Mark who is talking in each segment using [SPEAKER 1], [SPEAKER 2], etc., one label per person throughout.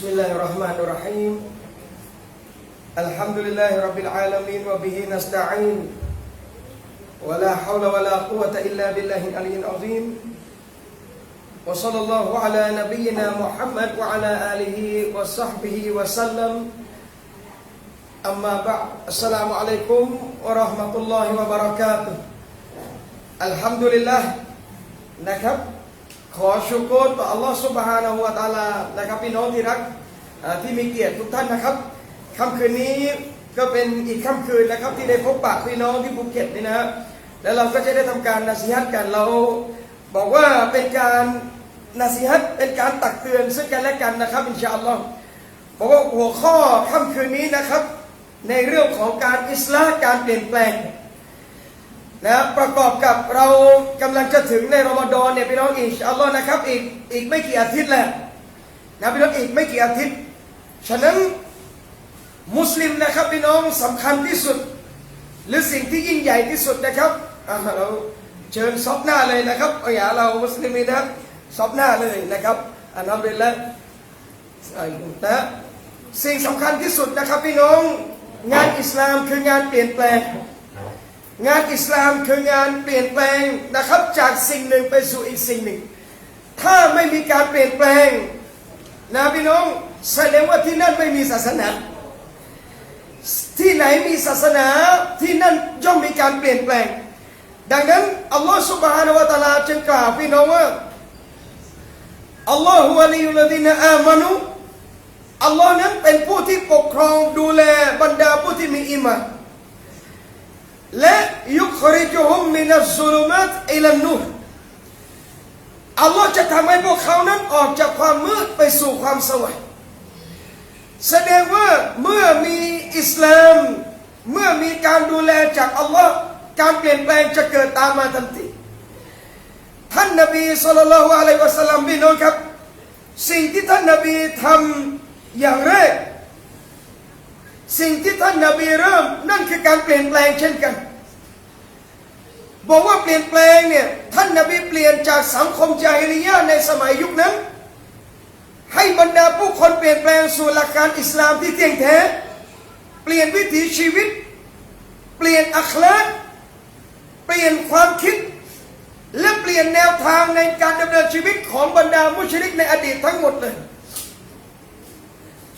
[SPEAKER 1] Bismillahirrahmanirrahim. Alhamdulillahirabbil alamin wa bihi nasta'in. Wala haula wala quwwata illa billahil aliyyil azim. Wa sallallahu ala nabiyyina Muhammad wa ala alihi wa sahbihi wa sallam. Amma ba'd. Assalamualaikum warahmatullahi wabarakatuh. Alhamdulillah นะครับขอชูกรต่ออัลลอฮฺซุบฮานะฮูวะตะอาลานะครับพี่น้องที่รักที่มีเกียรติทุกท่านนะครับค่ำคืนนี้ก็เป็นอีกค่ำคืนนะครับที่ได้พบปะพี่น้องที่ภูเก็ตนี่นะแล้วเราก็จะได้ทำการนะซีฮัตกันเราบอกว่าเป็นการนะซีฮัตเป็นการตักเตือนซึ่งกันและกันนะครับอินชาอัลลอฮ์บอกว่าหัวข้อค่ำคืนนี้นะครับในเรื่องของการอิสลาห์การเปลี่ยนแปลงนะประกอบกับเรากำลังจะถึงในรอมฎอนเนี่ยพี่น้องอินชาอัลลอฮ์นะครับอีกไม่กี่อาทิตย์แล้วนะพี่น้องอีกไม่กี่อาทิตย์ฉะนั้นมุสลิมนะครับพี่น้องสำคัญที่สุดหรือสิ่งที่ยิ่งใหญ่ที่สุดนะครับเราเชิญซบหน้าเลยนะครับอย่าเรามุสลิมนะซบหน้าเลยนะครับอัลฮัมดุลิลละห์นะสิ่งสำคัญที่สุดนะครับพี่น้องงานอิสลามคืองานเปลี่ยนแปลงงานอิสลามคืองานเปลี่ยนแปลงนะครับจากสิ่งหนึ่งไปสู่อีกสิ่งหนึ่งถ้าไม่มีการเปลี่ยนแปลงนะพี่น้องแสดงว่าที่นั่นไม่มีศาสนาที่ไหนมีศาสนาที่นั่นย่อมมีการเปลี่ยนแปลงดังนั้นอัลลอฮฺ سبحانه และ تعالى จึงกล่าวพี่น้องว่าอัลลอฮฺวะลียุลลดีนอามานุอัลลอฮ์นั้นเป็นผู้ที่ปกครองดูแลบรรดาผู้ที่มีอีหม่านและยุคริจุฮุมมินัสซุลุมัตอิลันนูรอัลลอฮ์จะทำให้พวกเขานั้นออกจากความมืดไปสู่ความสว่างแสดงว่าเมื่อมีอิสลามเมื่อมีการดูแลจากอัลลอฮ์การเปลี่ยนแปลงจะเกิดตามมาทันทีท่านนบีศ็อลลัลลอฮุอะลัยฮิวะซัลลัมพี่น้องครับสิ่งที่ท่านนบีทำอย่างแรกสิ่งที่ท่านนบีเริ่มนั่นคือการเปลี่ยนแปลงเช่นกันบอกว่าเปลี่ยนแปลงเนี่ยท่านนบีเปลี่ยนจากสังคมญาฮิลิยะห์ในสมัยยุคนั้นให้บรรดาผู้คนเปลี่ยนแปลงสู่หลักการอิสลามที่เที่ยงแท้เปลี่ยนวิถีชีวิตเปลี่ยนอัคลากเปลี่ยนความคิดและเปลี่ยนแนวทางในการดำเนินชีวิตของบรรดามุชริกในอดีตทั้งหมดเลย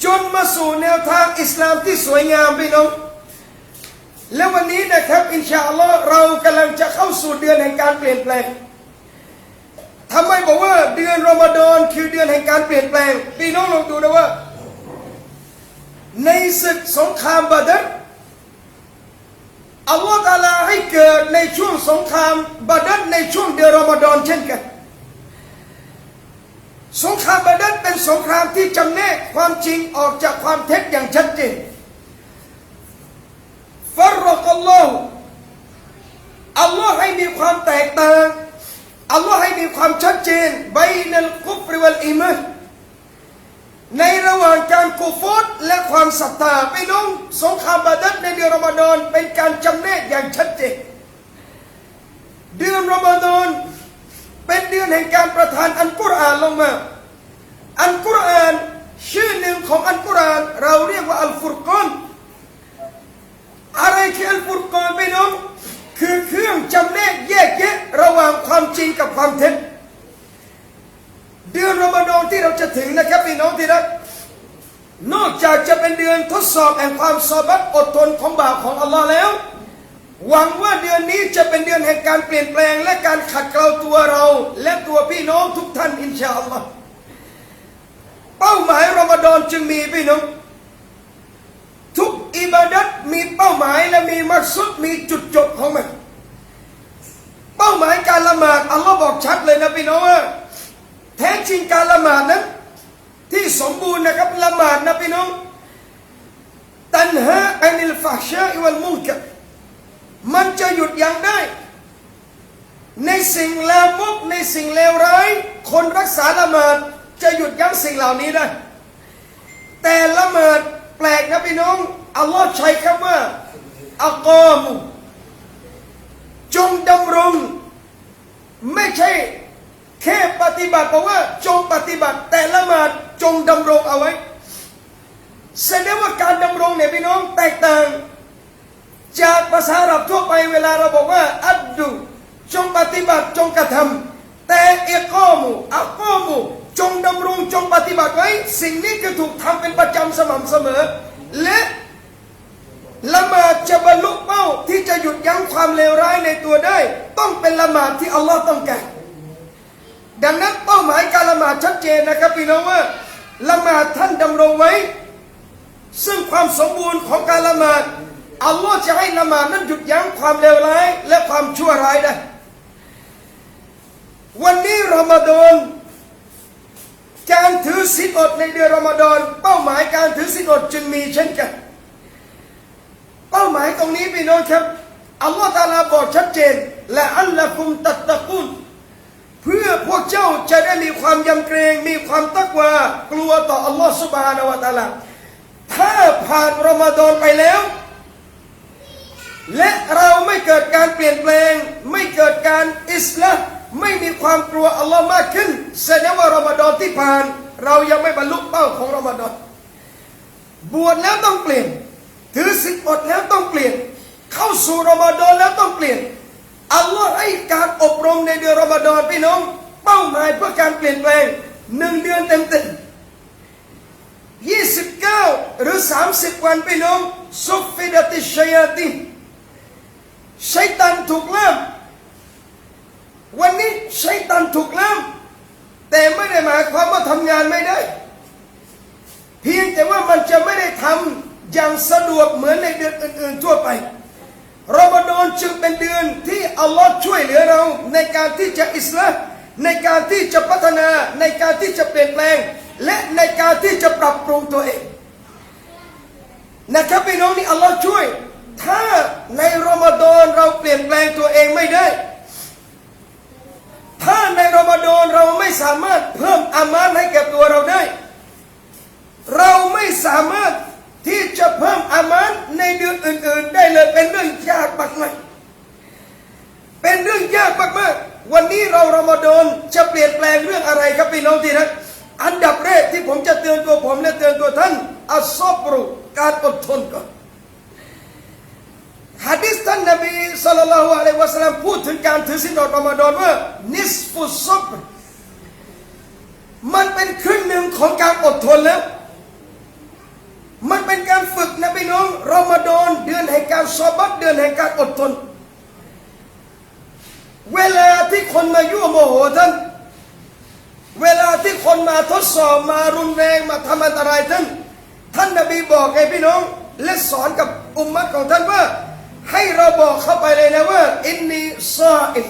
[SPEAKER 1] จนมาสู่แนวทางอิสลามที่สวยงามพี่น้องและวันนี้นะครับอินชาอัลลอฮ์เรากำลังจะเข้าสู่เดือนแห่งการเปลี่ยนแปลงทำไมบอกว่าเดือนรอมฎอนคือเดือนแห่งการเปลี่ยนแปลงพี่น้องลองดูนะว่าในศึกสงครามบาดรอัลลอฮ์ตะอาลาให้เกิดในช่วงสงครามบาดรในช่วงเดือนรอมฎอนเช่นกันสงครามบาดรเป็นสงครามที่จำแนกความจริงออกจากความเท็จอย่างชัดเจนฟัรรกัลลอฮุอัลลอฮ์ให้มีความแตกต่างอัลลอฮ์ให้มีความชัดเจนบัยนัลกุฟรวัลอีมานในระหว่างการกุฟรและความศรัทธาพี่น้องสงครามบาดรในเดือนรอมฎอนเป็นการจำแนกอย่างชัดเจนเดือนรอมฎอนเป็นเดือนแห่งการประทานอัลกุรอานลงมาอัลกุรอานชื่อหนึ่งของอัลกุรอานเราเรียกว่าอัลฟุรกานอะไรคืออัลฟุรกานพี่น้องคือเครื่องจำแนกแยกแยะระหว่างความจริงกับความเท็จเดือนรอมฎอนที่เราจะถึงนะครับพี่น้องที่รักนอกจากจะเป็นเดือนทดสอบแห่งความซอบัตอดทนของบ่าวของอัลลอฮ์แล้วหวังว่าเดือนนี้จะเป็นเดือนแห่งการเปลี่ยนแปลงและการขัดเกลาตัวเราและตัวพี่น้องทุกท่านอินชาอัลลอฮ์เป้าหมายรอมฎอนจึงมีพี่น้องทุกอิบาดัตมีเป้าหมายและมีมักซุดมีจุดจบของมันเป้าหมายการละหมาดอัลลอฮ์บอกชัดเลยนะพี่น้องว่าแท้จริงการละหมาดนั้นที่สมบูรณ์นะครับละหมาดนะพี่น้องตันฮาอันิลฟาฮชาอิวัลมุนกัรมันจะหยุดยั้งได้ในสิ่งลามกในสิ่งเลวร้ายคนรักษาละหมาดจะหยุดยั้งสิ่งเหล่านี้ได้แต่ละหมาดแปลกนะพี่น้องอัลลอฮ์ใช้คำว่าอักอมุจงดำรงไม่ใช่แค่ปฏิบัติบอกว่าจงปฏิบัติแต่ละหมาดจงดำรงเอาไว้ แสดงว่าการดำรงเนี่ยพี่น้องแตกต่างจากภาษาอาหรับทั่วไปเวลาเราบอกว่าอัดดุจงปฏิบัติจงกระทำแต่เอกอมูอักอมูจงดำรงจงปฏิบัติไว้สิ่งนี้ก็ถูกทำเป็นประจำสม่ำเสมอและละหมาดจะบรรลุเป้าที่จะหยุดยั้งความเลวร้ายในตัวได้ต้องเป็นละหมาดที่อัลลอฮ์ต้องการดังนั้นเป้าหมายการละหมาดชัดเจนนะครับพี่น้องว่าละหมาดท่านดำรงไว้ซึ่งความสมบูรณ์ของการละหมาดอัลลอฮ์จะให้ละหมาดนั้นหยุดยั้งความเลวร้ายและความชั่วร้ายได้วันนี้รอมฎอนการถือศีลอดในเดือนรอมฎอนเป้าหมายการถือศีลอดจึงมีเช่นกันเป้าหมายตรงนี้พี่น้องครับอัลลอฮฺตะอาลาบอกชัดเจนและอัลละกุมตัตตะกุนเพื่อพวกเจ้าจะได้มีความยำเกรงมีความตักวากลัวต่ออัลลอฮฺซุบฮานะฮูวะตะอาลาถ้าผ่านรอมฎอนไปแล้วและเราไม่เกิดการเปลี่ยนแปลงไม่เกิดการอิสลามไม่มีความกลัวอัลลอฮ์มากขึ้นแสดงว่ารอมฎอนที่ผ่านเรายังไม่บรรลุเป้าของรอมฎอนบวชแล้วต้องเปลี่ยนถือศีลอดแล้วต้องเปลี่ยนเข้าสู่รอมฎอนแล้วต้องเปลี่ยนอัลลอฮ์ให้การอบรมในเดือนรอมฎอนพี่น้องเป้าหมายเพื่อการเปลี่ยนแปลง1 เดือนเต็ม29หรือ30 วันพี่น้องซุฟฟิดะติชชัยาตีนชัยฏอนถูกล่ามวันนี้ชัยฏอนถูกล่ามแต่ไม่ได้หมายความว่าทำงานไม่ได้เพียงแต่ว่ามันจะไม่ได้ทำอย่างสะดวกเหมือนในเดือนอื่นๆทั่วไปรอมฎอนจึงเป็นเดือนที่อัลลอฮ์ช่วยเหลือเราในการที่จะอิสลามในการที่จะพัฒนาในการที่จะเปลี่ยนแปลงและในการที่จะปรับปรุงตัวเองนะครับพี่น้องนี่อัลลอฮ์ช่วยถ้าในรอมฎอนเราเปลี่ยนแปลงตัวเองไม่ได้ถ้าในรอมฎอนเราไม่สามารถเพิ่มอามานให้แก่ตัวเราได้เราไม่สามารถที่จะเพิ่มอามานในเดือนอื่นๆได้เลยเป็นเรื่องยากมากๆเป็นเรื่องยากมากๆวันนี้เรารอมฎอนจะเปลี่ยนแปลงเรื่องอะไรครับพี่น้องที่รักอันดับแรกที่ผมจะเตือนตัวผมและเตือนตัวท่านอัศซอบรุการอดทนก่อนหะดีษท่านนบีศ็อลลัลลอฮุอะลัยฮิวะซัลลัมพูดถึงการถือศีลอดรอมฎอนว่านิสฟุซอบรมันเป็นครึ่งหนึ่งของการอดทนแล้วมันเป็นการฝึกนะพี่น้องรอมฎอนเดือนแห่งการซอบัตเดือนแห่งการอดทนเวลาที่คนมายั่วโมโหท่านเวลาที่คนมาทดสอบมารุนแรงมาทำอันตรายท่านนบีบอกไงพี่น้องและสอนกับอุมมะของท่านว่าให้เราบอกเข้าไปเลยนะว่าอินนีซาอิม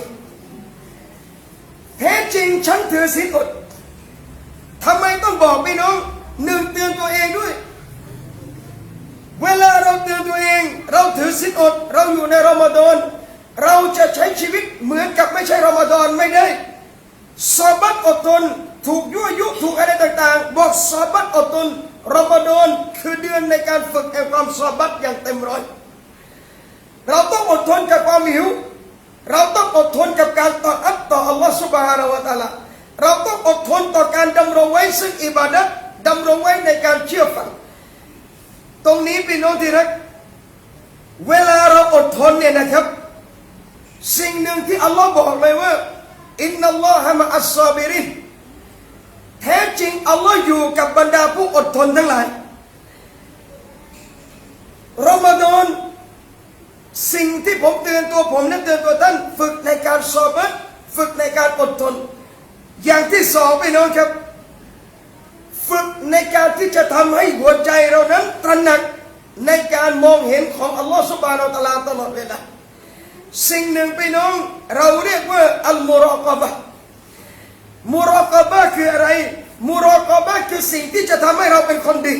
[SPEAKER 1] แท้จริงฉันถือศีลอดทำไมต้องบอกพี่น้องหนึ่งเตือนตัวเองด้วยเวลาเราเตือนตัวเองเราถือศีลอดเราอยู่ในรอมฎอนเราจะใช้ชีวิตเหมือนกับไม่ใช่รอมฎอนไม่ได้ซอบัตอดทนถูกยั่วยุถูกอะไรต่างๆบอกซอบัตอดทนรอมฎอนคือเดือนในการฝึกแห่งความซอบัตอย่างเต็มร้อยเราต้องอดทนกับความหิวเราต้องอดทนกับการต่ออัตต่ออัลลอฮฺซุบฮานะฮูวะตะอาลาเราต้องอดทนต่อการดำรงไว้ซึ่งอิบาดะห์ดำรงไว้ในการเชื่อฟังตรงนี้พี่น้องที่รักเวลาเราอดทนเนี่ยนะครับสิ่งหนึ่งที่อัลลอฮ์บอกเลยว่าอินนัลลอฮะมะอัสซอบิรินแท้จริงอัลลอฮ์อยู่กับบรรดาผู้อดทนทั้งหลายรอมฎอนสิ่งที่ผมเตือนตัวผมและเตือนตัวท่านฝึกในการซอบัตฝึกในการอดทนอย่างที่สองพี่น้องครับฝึกในการที่จะทำให้หัวใจเรานั้นตระหนักในการมองเห็นของอัลลอฮฺซุบฮานะฮูวะตะอาลาตลอดเวลาสิ่งหนึ่งพี่น้องเราเรียกว่าอัลมุรอกะบะห์มุรอกะบะห์คืออะไรมุรอกะบะห์คือสิ่งที่จะทำให้เราเป็นคนดี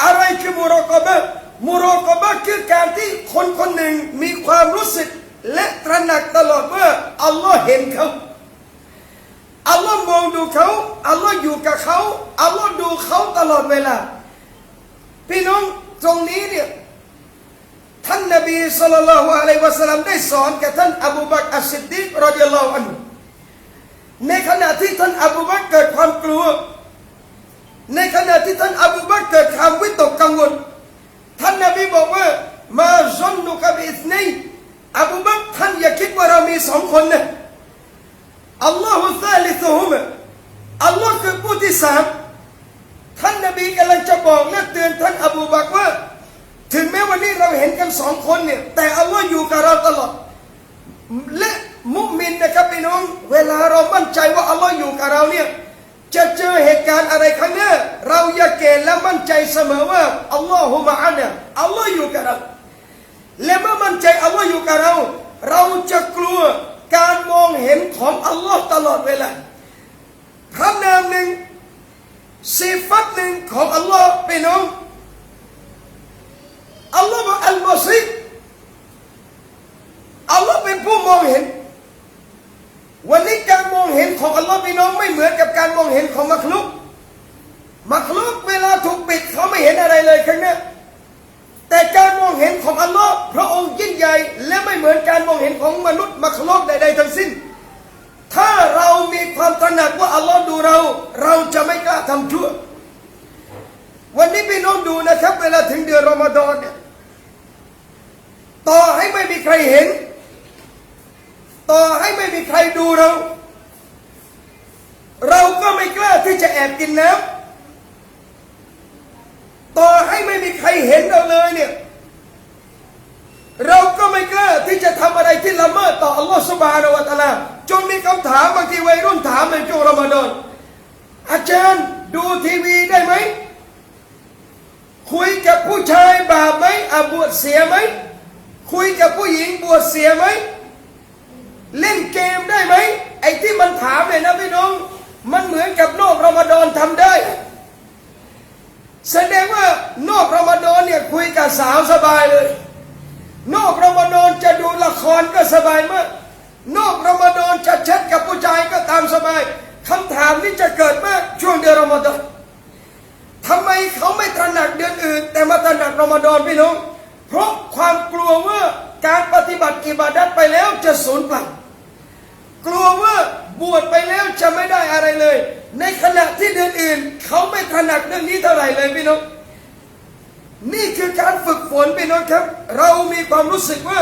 [SPEAKER 1] อะไรคือมุรอกะบะห์มุรอกะบะห์คือการที่คนคนหนึ่งมีความรู้สึกและตระหนักตลอดว่าอัลลอฮ์เห็นเขาอัลลอฮ์มองดูเขาอัลลอฮ์อยู่กับเขาอัลลอฮ์ดูเขาตลอดเวลาพี่น้องตรงนี้เนี่ยท่านนบีศ็อลลัลลอฮุอะลัยฮิวะซัลลัมได้สอนกับท่านอบูบักรอัสซิดดีกรอฎิยัลลอฮุอันฮุในขณะที่ท่านอบูบักรเกิดความกลัว ในขณะที่ท่านอบูบักรเกิดความวิตกกังวลท่านนบีบอกว่ามาซอนนุกะบิอิสนัยอบูบักรท่านอย่าคิดว่าเรามีสองคนนะอัลลอฮุซาลิซุฮุมะอัลลอฮ์คือผู้ที่สามท่านนบีกำลังจะบอกและเตือนท่านอบูบักรว่าถึงแม้วันนี้เราเห็นกันสองคนเนี่ยแต่อัลลอฮ์อยู่กับเราตลอดและมุมินนะครับพี่น้องเวลาเรามั่นใจว่าอัลลอฮ์อยู่กับเราเนี่ยจะเจอเหตุการณ์อะไรข้างหน้าเราอย่าเกณฑ์และมั่นใจเสมอว่าอัลลอฮุมะอานะอัลลอฮ์อยู่กับเราและเมื่อมั่นใจอัลลอฮ์อยู่กับเราเราจะกลัวการมองเห็นของอัลลอฮ์ตลอดเวลาพระนามหนึ่งสิฟัตหนึ่งของอัลลอฮ์พี่น้องอัลลอฮ์บอกอัลบอซีรอัลลอฮ์เป็นผู้มองเห็นวันนี้การมองเห็นของอัลลอฮ์พี่น้องไม่เหมือนกับการมองเห็นของมักลุกเวลาถูกปิดเขาไม่เห็นอะไรเลยข้างหน้าแต่การมองเห็นของอัลลอฮ์พระองค์ยิ่งใหญ่และไม่เหมือนการมองเห็นของมนุษย์มักลุกใดๆทั้งสิ้นถ้าเรามีความตระหนักว่าอัลลอฮ์ดูเราจะไม่กล้าทำชั่ววันนี้พี่น้องดูนะครับเวลาถึงเดือนรอมฎอนเนี่ยต่อให้ไม่มีใครเห็นต่อให้ไม่มีใครดูเราก็ไม่กล้าที่จะแอบกินน้ำต่อให้ไม่มีใครเห็นเราเลยเนี่ยเราก็ไม่กล้าที่จะทำอะไรที่ละเมิดต่ออัลลอฮฺซุบฮานะฮูวะตะอาลาจนมีคำถามบางทีวัยรุ่นถามในช่วงรอมฎอนอาจารย์ดูทีวีได้ไหมคุยกับผู้ชายบาปไหมบวชเสียไหมคุยกับผู้หญิงบวชเสียไหมเล่นเกมได้ไหมไอ้ที่มันถามเลยนะพี่น้องมันเหมือนกับนอกรอมฎอนทำได้แสดงว่านอกรอมฎอนเนี่ยคุยกับสาวสบายเลยนอกรอมฎอนจะดูละครก็สบายมากนอกรอมฎอนจะแชทกับผู้ชายก็ตามสบายคำถามนี้จะเกิดมากช่วงเดือนรอมฎอนทำไมเขาไม่ตระหนักเดือนอื่นแต่มาตระหนักรอมฎอนพี่น้องเพราะความกลัวว่าการปฏิบัติอิบาดัตไปแล้วจะสูญเปล่ากลัวว่าบวชไปแล้วจะไม่ได้อะไรเลยในขณะที่เดือนอื่นเขาไม่ตระหนักเรื่องนี้เท่าไหร่เลยพี่น้องนี่คือการฝึกฝนพี่น้องครับเรามีความรู้สึกว่า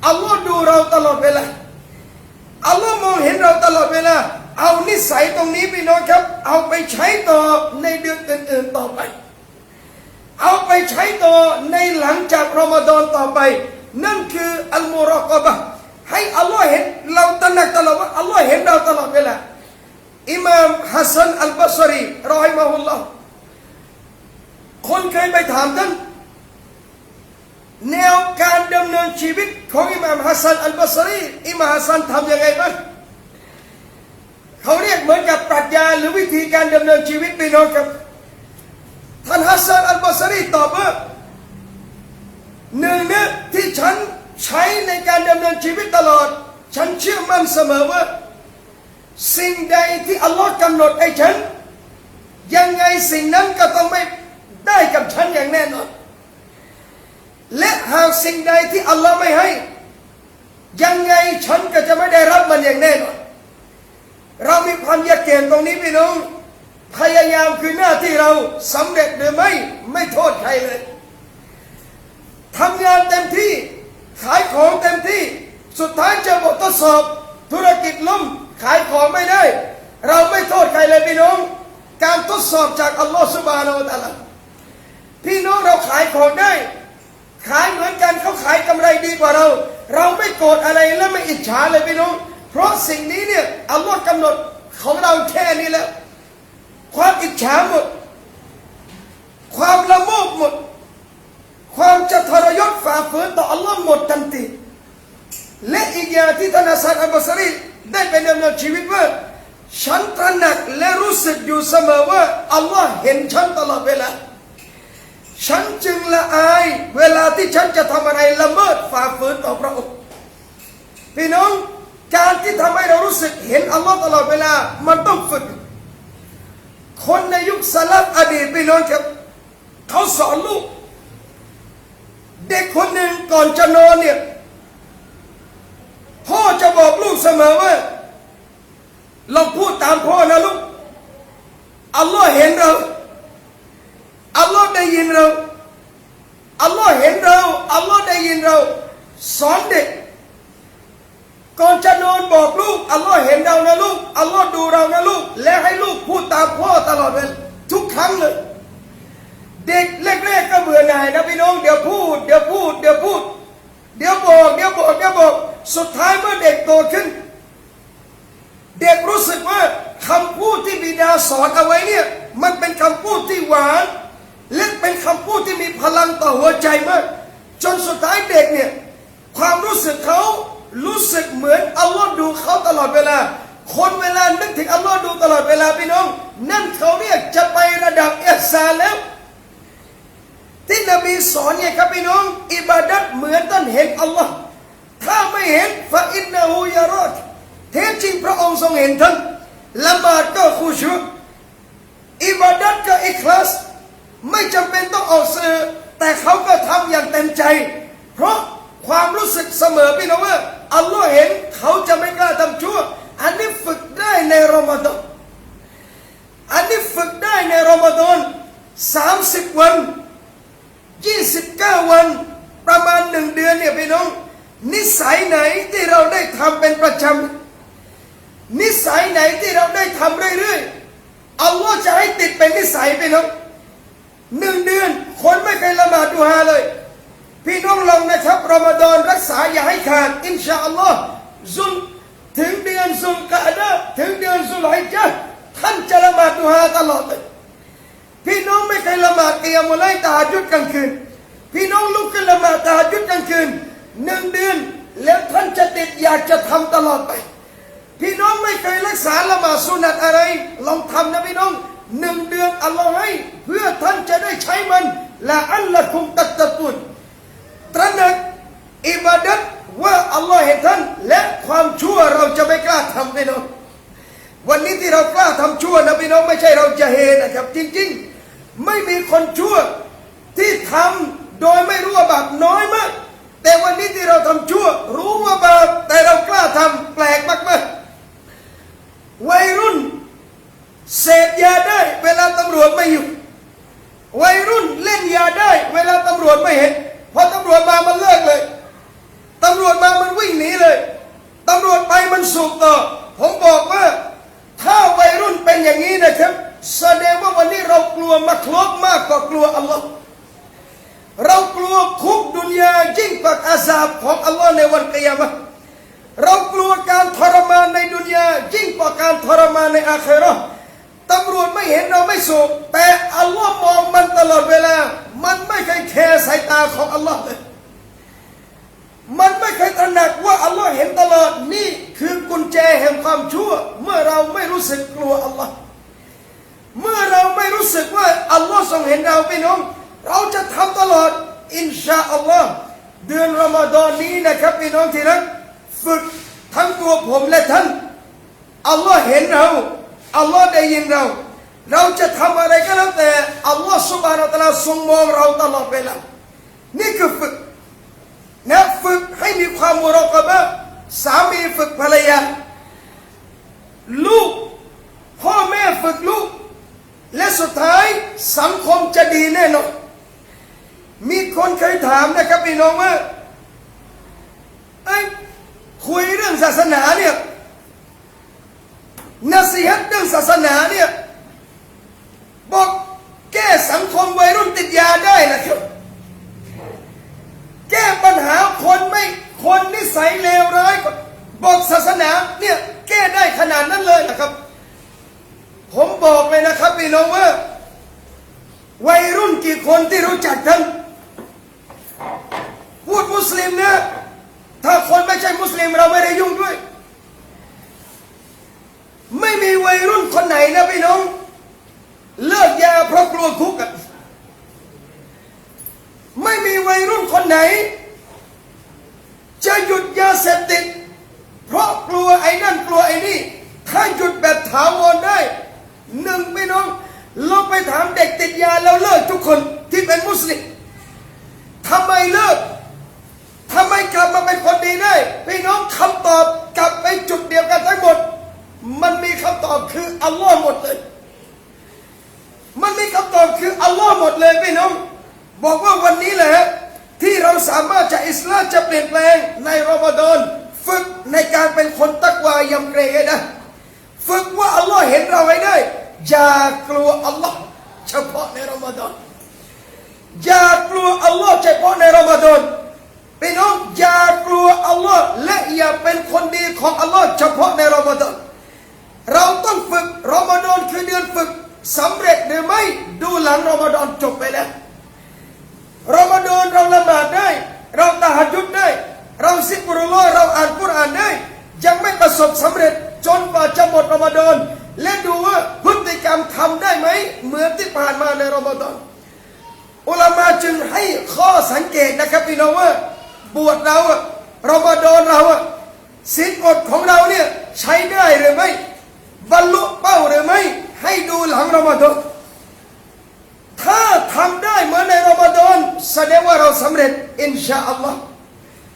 [SPEAKER 1] อัลลอฮ์ดูเราตลอดเวลาอัลลอฮ์มองเห็นเราตลอดเวลาเอานิสัยตรงนี้พี่น้องครับเอาไปใช้ต่อในเดือนอื่นๆต่อไปเอาไปใช้ต่อในหลังจากรอมฎอนต่อไปนั่นคืออัลมุรอกะบะห์ให้อัลลอฮ์เห็นเราตระหนักตลอดว่าอัลลอฮ์เห็นเราตลอดเวลาอิมามฮัสซันอัลบอศรีรอฮิมะฮุลลอฮ์คนเคยไปถามท่านแนวการดำเนินชีวิตของอิหม่ามฮัสซันอัลบอศรีอิหม่ามฮัสซันทำยังไงบ้างเขาเรียกเหมือนกับปรัชญาหรือวิธีการดำเนินชีวิตพี่น้องครับท่านฮัสซันอัลบอศรีตอบว่าหนึ่งเนี่ยที่ฉันใช้ในการดำเนินชีวิตตลอดฉันเชื่อมั่นเสมอว่าสิ่งใดที่อัลลอฮ์กำหนดให้ฉันยังไงสิ่งนั้นก็ต้องไม่ได้กับฉันอย่างแน่นอนและหากสิ่งใดที่อัลลอฮ์ไม่ให้ยังไงฉันก็จะไม่ได้รับมันอย่างแน่นอนเรามีความยากเกณฑ์ตรงนี้พี่น้องพยายามคือหน้าที่เราสำเร็จหรือไม่โทษใครเลยทำงานเต็มที่ขายของเต็มที่สุดท้ายเจอบททดสอบธุรกิจล้มขายของไม่ได้เราไม่โทษใครเลยพี่น้องการทดสอบจากอัลลอฮฺซุบฮานะฮูวะตะอาลาพี่น้องเราขายของได้ขายเหมือนกันเขาขายกำไรดีกว่าเราไม่โกรธอะไรและไม่อิจฉาเลยพี่น้องเพราะสิ่งนี้เนี่ยอัลลอฮฺกำหนดของเราแค่นี้แล้วความอิจฉาหมดความละโมบหมดความจะทรยศฝ่าฝืนต่ออัลลอฮ์หมดทันทีและอีกอย่างที่ท่านฮัสซันอัลบอศรีได้ไปดำเนินชีวิตว่าฉันตระหนักและรู้สึกอยู่เสมอว่าอัลลอฮ์เห็นฉันตลอดเวลาฉันจึงละอายเวลาที่ฉันจะทำอะไรละเมิดฝ่าฝืนต่อพระองค์พี่น้องการที่ทำให้เรารู้สึกเห็นอัลลอฮ์ตลอดเวลามันต้องฝึกคนในยุคสลับอดีตพี่น้องครับเขาสอนลูกเด็กคนหนึ่งก่อนจะนอนเนี่ยพ่อจะบอกลูกเสมอว่าเราพูดตามพ่อนะลูกอัลลอฮ์เห็นเรา เราอัลลอฮ์เห็นเราอัลลอฮ์ได้ยินเราสอนเด็กก่อนจะนอนบอกลูกอัลลอฮ์เห็นเรานะลูกอัลลอฮ์ดูเรานะลูกและให้ลูกพูดตามพ่อตลอดเวลาทุกครั้งเลยเด็กแรกๆก็เบื่อหน่ายนะพี่น้องเดี๋ยวพูดเดี๋ยวบอกเดี๋ยวบอกสุดท้ายเมื่อเด็กโตขึ้นเด็กรู้สึกว่าคำพูดที่บิดาสอนเอาไว้เนี่ยมันเป็นคำพูดที่หวานและเป็นคำพูดที่มีพลังต่อหัวใจมากจนสุดท้ายเด็กเนี่ยความรู้สึกเขารู้สึกเหมือนอัลลอฮ์ดูเขาตลอดเวลาคนเวลานึกถึงอัลลอฮ์ดูตลอดเวลาพี่น้องนั่นเขาเรียกจะไประดับอิหซานแล้วที่นบีสอนเนี่ยครับพี่น้องอิบาดัตเหมือนท่านเห็นอัลลอฮ์ถ้าไม่เห็นฟะอินนะฮูยารอดแท้จริงพระองค์ทรงเห็นท่านละหมาดก็คุชูอิบาดัตก็อิคลาสไม่จำเป็นต้องออกสื่อแต่เขาก็ทำอย่างเต็มใจเพราะความรู้สึกเสมอพี่น้องว่าอัลลอฮ์เห็นเขาจะไม่กล้าทำชั่วอันนี้ฝึกได้ในรอมฎอน30 วัน29 วันประมาณ1 เดือนเนี่ยพี่น้องนิสัยไหนที่เราได้ทำเป็นประจำนิสัยไหนที่เราได้ทำเรื่อยๆอัลลอฮ์จะให้ติดเป็นนิสัยพี่น้อง1 เดือนคนไม่เคยละหมาดดุฮาเลยพี่น้องลองนะครับรอมฎอนรักษาอย่าให้ขาดอินชาอัลลอฮ์ถึงเดือนซุลกะดะห์ถึงเดือนซุลฮิจญะห์ท่านจะละหมาดดุฮาตลอดเลยพี่น้องไม่เคยละหมาดกิยามุลไลล์ตะฮัจญุดกลางคืนพี่น้องลุกขึ้นละหมาดตะฮัจญุดกลางคืน1 เดือนแล้วท่านจะติดอยากจะทำตลอดไปพี่น้องไม่เคยรักษาละหมาดสุนัตอะไรลองทำนะพี่น้อง1 เดือนอัลลอฮ์ให้เพื่อท่านจะได้ใช้มันละอัลละกุมตัตตะกุนตระหนักอิบาดัตว่าอัลลอฮ์เห็นท่านและความชั่วเราจะไม่กล้าทำพี่น้องวันนี้ที่เรากล้าทำชั่วนะพี่น้องไม่ใช่เราจะเฮนะครับจริงๆไม่มีคนชั่วที่ทำโดยไม่รู้ว่าบาปน้อยมากแต่วันนี้ที่เราทำชั่วรู้ว่าบาปแต่เรากล้าทำแปลกมากๆวัยรุ่นเสพยาได้เวลาตำรวจไม่อยู่วัยรุ่นเล่นยาได้เวลาตำรวจไม่เห็นพอตำรวจมามันเลิกเลยตำรวจมามันวิ่งหนีเลยตำรวจไปมันสูบต่อผมบอกว่าถ้าวัยรุ่นเป็นอย่างนี้นะครับแสดงว่าวันนี้เรากลัวมักลุกมากกว่ากลัวอัลลอฮ์เรากลัวคุกดุนยายิ่งกว่าอาซาบของอัลลอฮ์ในวันกิยามะห์เรากลัวการทรมานในดุนยายิ่งกว่าการทรมานในอาคิเราะห์ตำรวจไม่เห็นเราไม่สูบแต่อัลลอฮ์มองมันตลอดเวลามันไม่เคยแคร์สายตาของอัลลอฮ์เลยมันไม่เคยตระหนักว่าอัลลอฮ์เห็นตลอดนี่คือกุญแจแห่งความชั่วเมื่อเราไม่รู้สึกกลัวอัลลอฮ์เมื่อเราไม่รู้สึกว่าอัลลอฮ์ทรงเห็นเราพี่น้องเราจะทำตลอดอินชาอัลลอฮ์เดือนรอมฎอนนี้นะครับพี่น้องที่รักฝึกทั้งตัวผมและท่านอัลลอฮ์เห็นเราอัลลอฮ์ได้ยินเราจะทำอะไรก็แล้วแต่อัลลอฮ์ซุบฮานะฮูวะตะอาลาทรงมองเราตลอดเวลานี่คือฝึกนะฝึกให้มีความมุราะกะบะห์สามีฝึกภรรยาลูกพ่อแม่ฝึกลูกและสุดท้ายสังคมจะดีแน่นอนมีคนเคยถามนะครับพี่น้องว่าคุยเรื่องศาสนาเนี่ยนัสซีฮัตเรื่องศาสนาเนี่ยบอกแก้สังคมวัยรุ่นติดยาได้นะครับแก้ปัญหาคนนิสัยเลวร้ายบอกศาสนาเนี่ยแก้ได้ขนาดนั้นเลยนะครับผมบอกเลยนะครับพี่น้องว่าวัยรุ่นกี่คนที่รู้จักท่านพูดมุสลิมนะถ้าคนไม่ใช่มุสลิมเราไม่ได้ยุ่งด้วยไม่มีวัยรุ่นคนไหนนะพี่น้องเลิกยาเพราะกลัวคุกอะไม่มีวัยรุ่นคนไหนจะหยุดยาเสพติดเพราะกลัวไอ้นั่นกลัวไอ้นี่ถ้าหยุดแบบถาวรได้พี่น้องเราไปถามเด็กติดยาแล้วเลิกทุกคนที่เป็นมุสลิมทำไมเลิกทำไมกลับมาเป็นคนดีได้พี่น้องคำตอบกลับไปจุดเดียวกันทั้งหมดมันมีคำตอบคืออัลลอฮ์หมดเลยมันมีคำตอบคืออัลลอฮ์หมดเลยพี่น้อง บอกว่าวันนี้แหละที่เราสามารถจะอิสลามจะเปลี่ยนแปลงในรอมฎอนฝึกในการเป็นคนตักวายำเกรงให้ได้ฝึกว่าอัลลอฮ์เห็นเราให้ได้อย่ากลัวอัลลอฮ์เฉพาะในรอมฎอนอย่ากลัวอัลลอฮ์เฉพาะในรอมฎอนพี่น้องอย่ากลัวอัลลอฮ์และอย่าเป็นคนดีของอัลลอฮ์เฉพาะในรอมฎอนเราต้องฝึกรอมฎอนคือเดือนฝึกสำเร็จหรือไม่ดูหลังรอมฎอนจบไปแล้วรอมฎอนเราละหมาดได้เราตะฮัจญุดได้เราซิกรุลลอฮ์เราอ่านกุรอานได้ยังไม่ประสบสำเร็จจนกว่าจะหมดรอมฎอนและดูว่าพฤติกรรมทำได้ไหมเหมือนที่ผ่านมาในรอมฎอนอุลามะจึงให้ข้อสังเกตนะครับพี่น้องว่าบวชเรารอมฎอนเราศีลอดของเราเนี่ยใช้ได้หรือไม่บรรลุเป้าหรือไม่ให้ดูหลังรอมฎอนถ้าทำได้เหมือนในรอมฎอนแสดงว่าเราสำเร็จอินชาอัลลอฮ์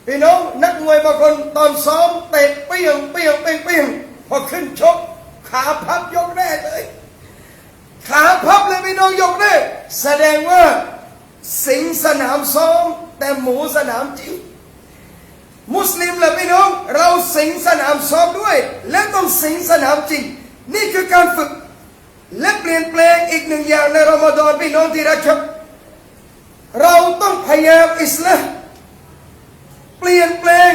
[SPEAKER 1] พี่น้องนักมวยบางคนตอนซ้อมเตะเปี้ยงเปี้ยงเปี้ยงเปี้ยงพอขึ้นชกขาพับยกแรกเลยขาพับเลยพี่น้องยกแรกแสดงว่าสิงสนามซ้อมแต่หมูสนามจริงมุสลิมแหละพี่น้องเราสิงสนามซ้อมด้วยและต้องสิงสนามจริงนี่คือการฝึกและเปลี่ยนแปลงอีกหนึ่งอย่างในรอมฎอนพี่น้องที่รักครับเราต้องพยายามอิสลามเปลี่ยนแปลง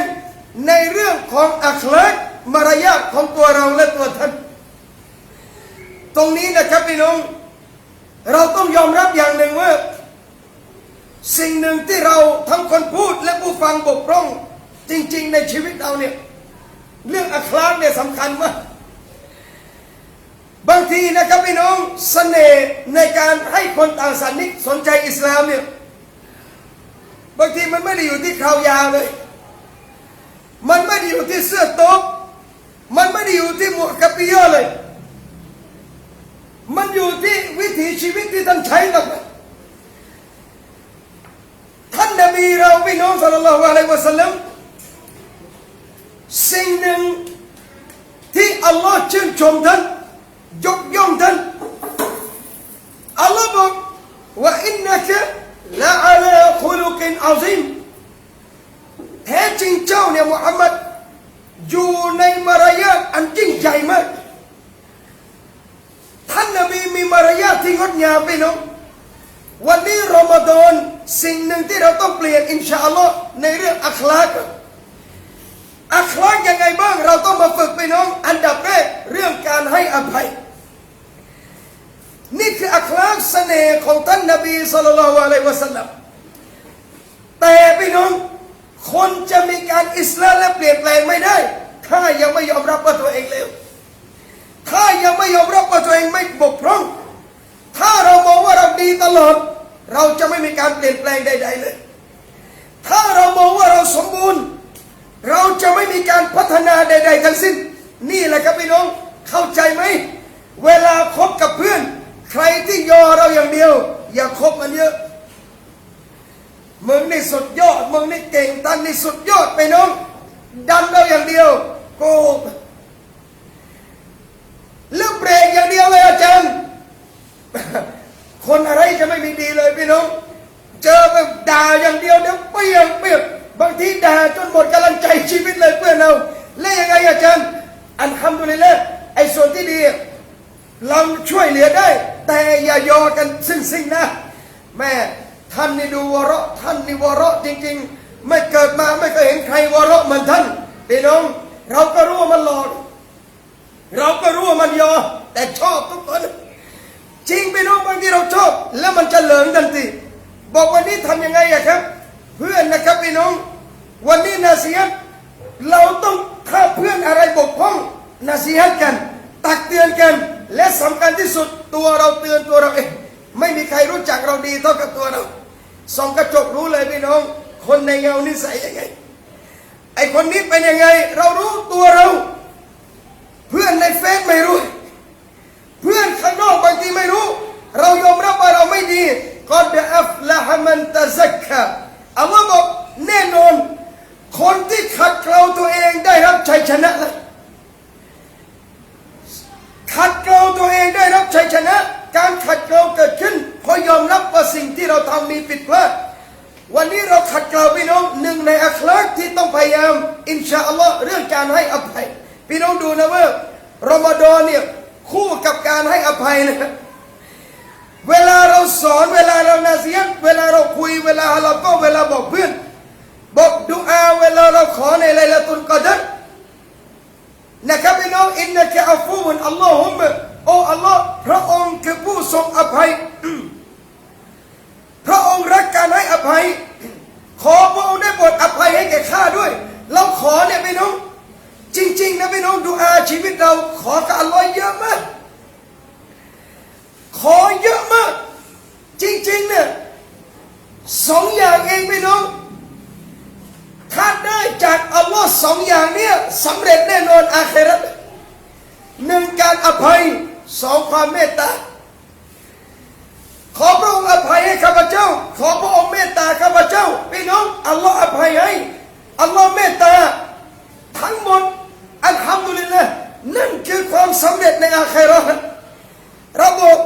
[SPEAKER 1] ในเรื่องของอัคลากมารยาทของตัวเราและตัวท่านตรงนี้นะครับพี่น้องเราต้องยอมรับอย่างหนึ่งว่าสิ่งหนึ่งที่เราทั้งคนพูดและผู้ฟังบกพร่องจริงๆในชีวิตเราเนี่ยเรื่องอัคลากเนี่ยสำคัญมากบางทีนะครับพี่น้องเสน่ห์ในการให้คนต่างศาสนาสนใจอิสลามเนี่ยบางทีมันไม่ได้อยู่ที่ขาวยาวเลยมันไม่ได้อยู่ที่เสื้อโต๊ะมันไม่ได้อยู่ที่หมวกกะปิโยเลยมันอยู่ที่วิถีชีวิตที่ท่านใช้กับท่านนบีเราพี่น้องศ็อลลัลลอฮุอะลัยฮิวะซัลลัมสิ่งหนึ่งที่อัลลอฮ์ชื่นชมท่านยกย่องท่านอัลลอฮ์บอกว่าอินนะกะละอะลาคุลุกินอะซีมแท้จริงเจ้าเนี่ยมุฮัมมัดอยู่ในมารยาทอันยิ่งใหญ่มากท่านนบีมีมารยาทที่งดงามพี่น้องวันนี้รอมฎอนสิ่งหนึ่งที่เราต้องเปลี่ยนอินชาอัลลอฮ์ในเรื่องอัคลากอัคลากยังไงบ้างเราต้องมาฝึกพี่น้องอันดับแรกเรื่องการให้อภัยนี่คืออัคลากเสน่ห์ของท่านนบีศ็อลลัลลอฮุอะลัยฮิวะซัลลัมแต่พี่น้องคนจะมีการอิสลามและเปลี่ยนแปลงไม่ได้ถ้ายังไม่ยอมรับว่าตัวเองเลวถ้ายังไม่ยอมรับว่าตัวเองไม่บกพร่องถ้าเรามองว่าเราดีตลอดเราจะไม่มีการเปลี่ยนแปลงใดๆเลยถ้าเรามองว่าเราสมบูรณ์เราจะไม่มีการพัฒนาใดๆทั้งสิ้นนี่แหละครับพี่น้องเข้าใจไหมเวลาคบกับเพื่อนใครที่ยอเราอย่างเดียวอย่าคบมันเยอะมึงนี่สุดยอดมึงนี่เก่งตันนี่สุดยอดไปน้องดันเราอย่างเดียวโกหกเลือกเบรกอย่างเดียวเลยอาจารย์คนอะไรจะไม่มีดีเลยพี่น้องเจอแบบด่าอย่างเดียวเดี๋ยวเปี้ยงเปี้ยงบางทีด่าจนหมดกำลังใจชีวิตเลยเพื่อนเราแล้วยังไงอาจารย์อัลฮัมดุลิลละห์ไอ้ส่วนที่ดีเราช่วยเหลือได้แต่อย่ายอกันซึ่งนะแม่ท่านนี่ดูวะเราะท่านนี่วะเราะจริงๆไม่เกิดมาไม่เคยเห็นใครวะเราะเหมือนท่านพี่น้องเราก็รู้ว่ามันหลอกเราก็รู้ว่ามันยอแต่ชอบทุกคนจริงพี่น้องบางทีเราชอบแล้วมันจะเหลิงทันทีบอกวันนี้ทำยังไงอะครับเพื่อนนะครับพี่น้องวันนี้นาซีฮัตเราต้องถ้าเพื่อนอะไรบกพร่องนาซีฮัตกันตักเตือนกันและสำคัญที่สุดตัวเราเตือนตัวเราเองไม่มีใครรู้จักเราดีเท่ากับตัวเราส่องกระจกรู้เลยพี่น้องคนในเงานิสัยยังไงไอคนนี้เป็นยังไงเรารู้ตัวเราเพื่อนในเฟซไม่รู้เพื่อนข้างนอกบางทีไม่รู้เรายอมรับว่าเราไม่ดีกอดอัฟละฮ์มันตะซักกะอัลลอฮ์บอกแน่นอนคนที่ขัดเกลาตัวเองได้รับชัยชนะแล้วขัดเกลาตัวเองได้รับชัยชนะการขัดเกลาเกิดขึ้นพ ราะยอมรับว่าสิ่งที่เราทำมีผิดพลาดวันนี้เราขัดเกลาพี่น้องหนึ่งในอัคลากที่ต้องพยายามอินชาอัลลอฮ์เรื่องการให้อภัยพี่น้องดูนะว่ารอมฎอนเนี่ยคู่กับการให้อภัยนะเวลาเราสอนเวลาเรานาซียะห์เวลาเราคุยเวลาเราก็เวลาบอกเพื่อนบอกดุอาเวลาเราขอในไลลาตุลกอดรนะครับพี่น้องอินนะกะอัฟูนอัลลอฮุมะโอ้อัลลอฮ์พระองค์คือผู้ทรงอภัยพระองค์รักการให้อภัยขอพระองค์ได้โปรดอภัยให้แก่ข้าด้วยเราขอเนี่ยพี่น้องจริงๆนะพี่น้องดุอาชีวิตเราขอกับอัลลอฮ์เยอะมากขอเยอะมากจริงๆเนี่ยสองอย่างเองพี่น้องถ้าได้จากอัลลอฮ์สองอย่างเนี่ยสำเร็จแน่นอนอาคิเราะห์หนึ่งการอภัยสองความเมตตาขอพระองค์อภัยให้ข้าพเจ้าขอพระองค์เมตตาข้าพเจ้าพี่น้องอัลลอฮ์อภัยให้อัลลอฮ์เมตตาทั้งหมดอัลฮัมดุลิลละห์นั่นคือความสำเร็จในอาคิเราะห์เราบอก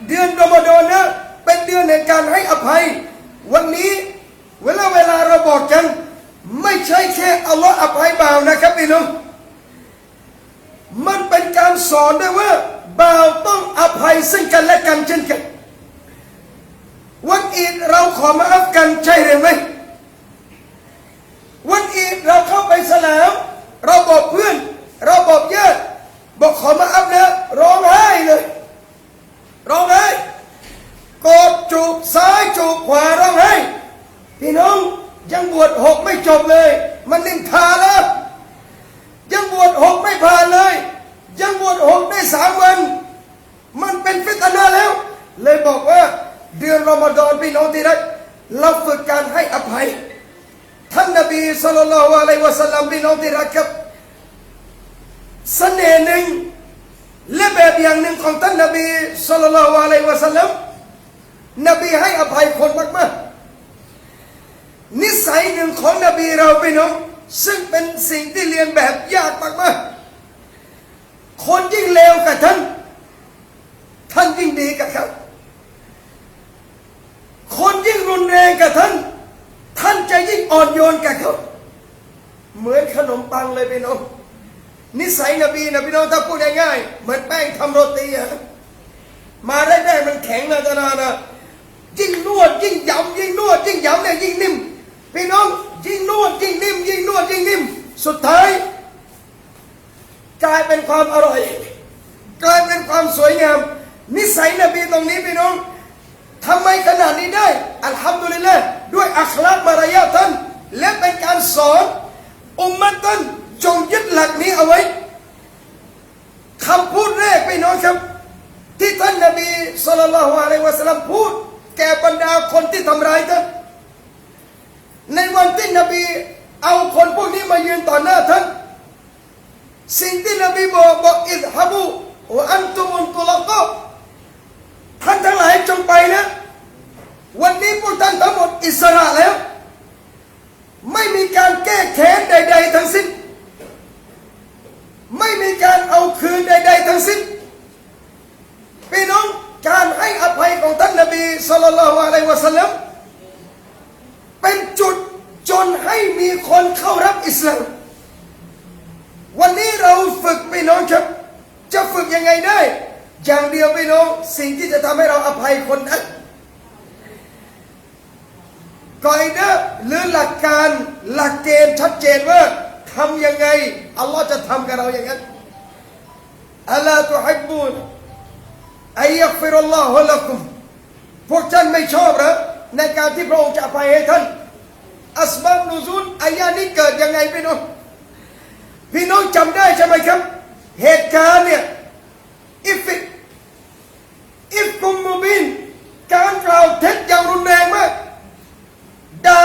[SPEAKER 1] เดือนรอมฎอนนะเป็นเดือนในการให้อภัยวันนี้เวลาเราบอกกันไม่ใช่แค่อัลลอฮ์อภัยบ่าวนะครับพี่น้องมันเป็นการสอนด้วยว่าบ่าวต้องอภัยซึ่งกันและกันเช่นกันวันอีดเราขอมาอัฟกันใช่หรือไม่วันอีดเราเข้าไปสลามเราบอกเพื่อนเราบอกญาติบอกขอมาอัฟนะร้องไห้เลยร้องไห้กอดจูบซ้ายจูบขวาร้องไห้พี่น้องยังบวช6ไม่จบเลยมันนินทาแล้วยังบวช6ไม่ผ่านเลยยังบวช6ได้3 วันมันเป็นฟิตนะห์แล้วเลยบอกว่าเดือนรอมฎอนพี่น้องที่รักเราฝึกการให้อภัยท่านนบีศ็อลลัลลอฮุอะลัยฮิวะซัลลัมพี่น้องที่รักครับเสน่ห์หนึ่งและแบบอย่างหนึ่งของท่านนบีศ็อลลัลลอฮุอะลัยฮิวะซัลลัมนบีให้อภัยคนมากๆนิสัยหนึ่งของนบีเราพี่น้องซึ่งเป็นสิ่งที่เรียนแบบยากมากๆคนยิ่งเลวกับท่านยิ่งดีกับเขาคนยิ่งรุนแรงกับท่านจะยิ่งอ่อนโยนกับเขาเหมือนขนมปังเลยพี่น้องนิสัยนบีนะพี่น้องถ้าพูดง่ายๆเหมือนแป้งทำโรตีอะมาแรกๆมันแข็งนะจนานะยิ่งนวดยิ่งยำยิ่งนวดยิ่งยำเนี่ยยิ่งนิ่มพี่น้องยิ่งนวดยิ่งนิ่มยิ่งนวดยิ่งนิ่มสุดท้ายกลายเป็นความอร่อยกลายเป็นความสวยงามนิสัยนบีตรงนี้พี่น้องทำไมขนาดนี้ได้อัลฮัมดุลิลละห์ด้วยอัคลากมารยาทท่านและเป็นการสอนอุมมะห์ท่านจงยึดหลักนี้เอาไว้คำพูดแรกพี่น้องครับที่ท่านนบีศ็อลลัลลอฮุอะลัยฮิวะซัลลัมพูดแก่บรรดาคนที่ทำร้ายท่านในวันที่นบีเอาคนพวกนี้มายืนต่อหน้าท่านสิ่งที่นบีบอกอิซฮะบูวะอันตุมุนตุลกอท่านทั้งหลายจงไปนะวันนี้พวกท่านทั้งหมดอิสระแล้วไม่มีการแก้แค้นใดๆทั้งสิ้นไม่มีการเอาคืนใดๆทั้งสิ้นพี่น้องการให้อภัยของท่านนบีศ็อลลัลลอฮุอะลัยฮิวะซัลลัมเป็นจุดจนให้มีคนเข้ารับอิสลามวันนี้เราฝึกพี่น้องครับจะฝึกยังไงได้อย่างเดียวพี่น้องสิ่งที่จะทำให้เราอภัยคนนั้นกออิดะห์หรือหลักการหลักเกณฑ์ชัดเจนว่าทำยังไงอัลลอฮ์จะทำกับเราอย่างนั้นอะลาตุฮิบบูนอัยยักฟิรุลลอฮุละกุมพวกท่านไม่ชอบหรือในการที่พระองค์จะอภัยให้ท่านอัสบับนุซูลอายะนี้เกิดยังไงพี่น้องจำได้ใช่ไหมครับเหตุการณ์เนี่ยอิฟกุมมุบินการกล่าวเท็จอย่างรุนแรงมากด่า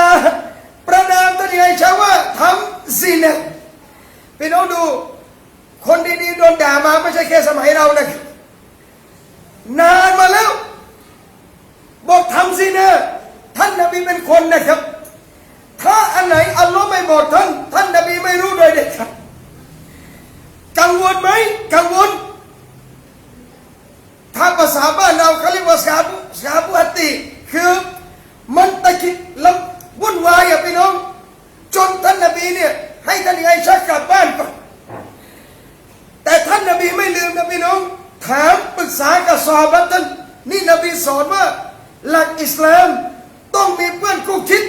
[SPEAKER 1] ประนามท่านอิชาว่าทำซินะพี่น้องดูคนดีๆโดนด่ามาไม่ใช่แค่สมัยเรานะครับนานมาแล้วบอกทำซินะท่านนบีเป็นคนนะครับถ้าอันไหนอัลลอฮ์ไม่บอกท่านนบีไม่รู้โดยเด็ดขาดกังวลไหมกังวลถ้าภาษา ษาบ้านเราเขาเรียกว่าสาบุฮัตติคือมันตะคิดลำวุ่นวายอะพี่น้องจนท่านนบีเนี่ยให้ท่านอิชากลับบ้านก่อนแต่ท่านนบีไม่ลืมนะพี่น้องถามปรึกษากับซอฮาบะห์ท่านนี่นบีสอนว่าหลักอิสลามต้องมีเพื่อนคู่คิด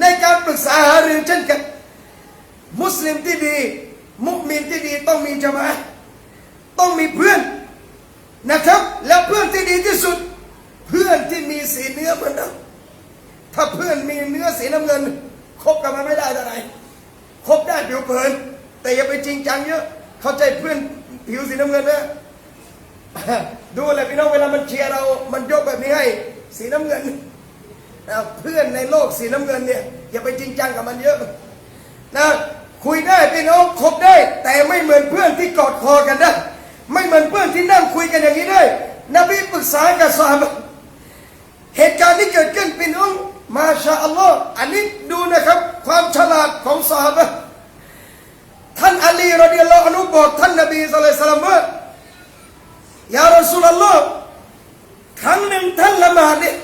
[SPEAKER 1] ในการปรึกษาหารือเช่นกันมุสลิมที่ดีมุมินที่ดีต้องมีญะมาอะห์ต้องมีเพื่อนนะครับแล้วเพื่อนที่ดีที่สุดเพื่อนที่มีสีเนื้อเหมือนเราถ้าเพื่อนมีเนื้อสีน้ำเงินคบกันมันไม่ได้เท่าไหร่คบได้ผิวเผินแต่อย่าไปจริงจังเยอะเข้าใจเพื่อนผิวสีน้ำเงินนะดูเลยพี่น้องเวลามันเชียร์เรามันยกแบบนี้ให้สีน้ำเงินเพื่อนในโลกสีน้ำเงินเนี่ยอย่าไปจริงจังกับมันเยอะนะคุยได้พี่น้องคบได้แต่ไม่เหมือนเพื่อนที่กอดคอกันได้ไม่เหมือนเพื่อนที่นั่งคุยกันอย่างนี้ได้นบีปรึกษากับซอฮาบะห์เหตุการณ์ที่เกิดขึ้นพี่น้องมาชาอัลลอฮ์อันนี้ดูนะครับความฉลาดของซอฮาบะห์ท่านอาลีรอฎิยัลลอฮุอันฮุบอกท่านนบีศ็อลลัลลอฮุอะลัยฮิวะซัลลัมว่ายารอซูลุลลอฮ์ครั้งหนึ่งท่านละหมาดเนี่ย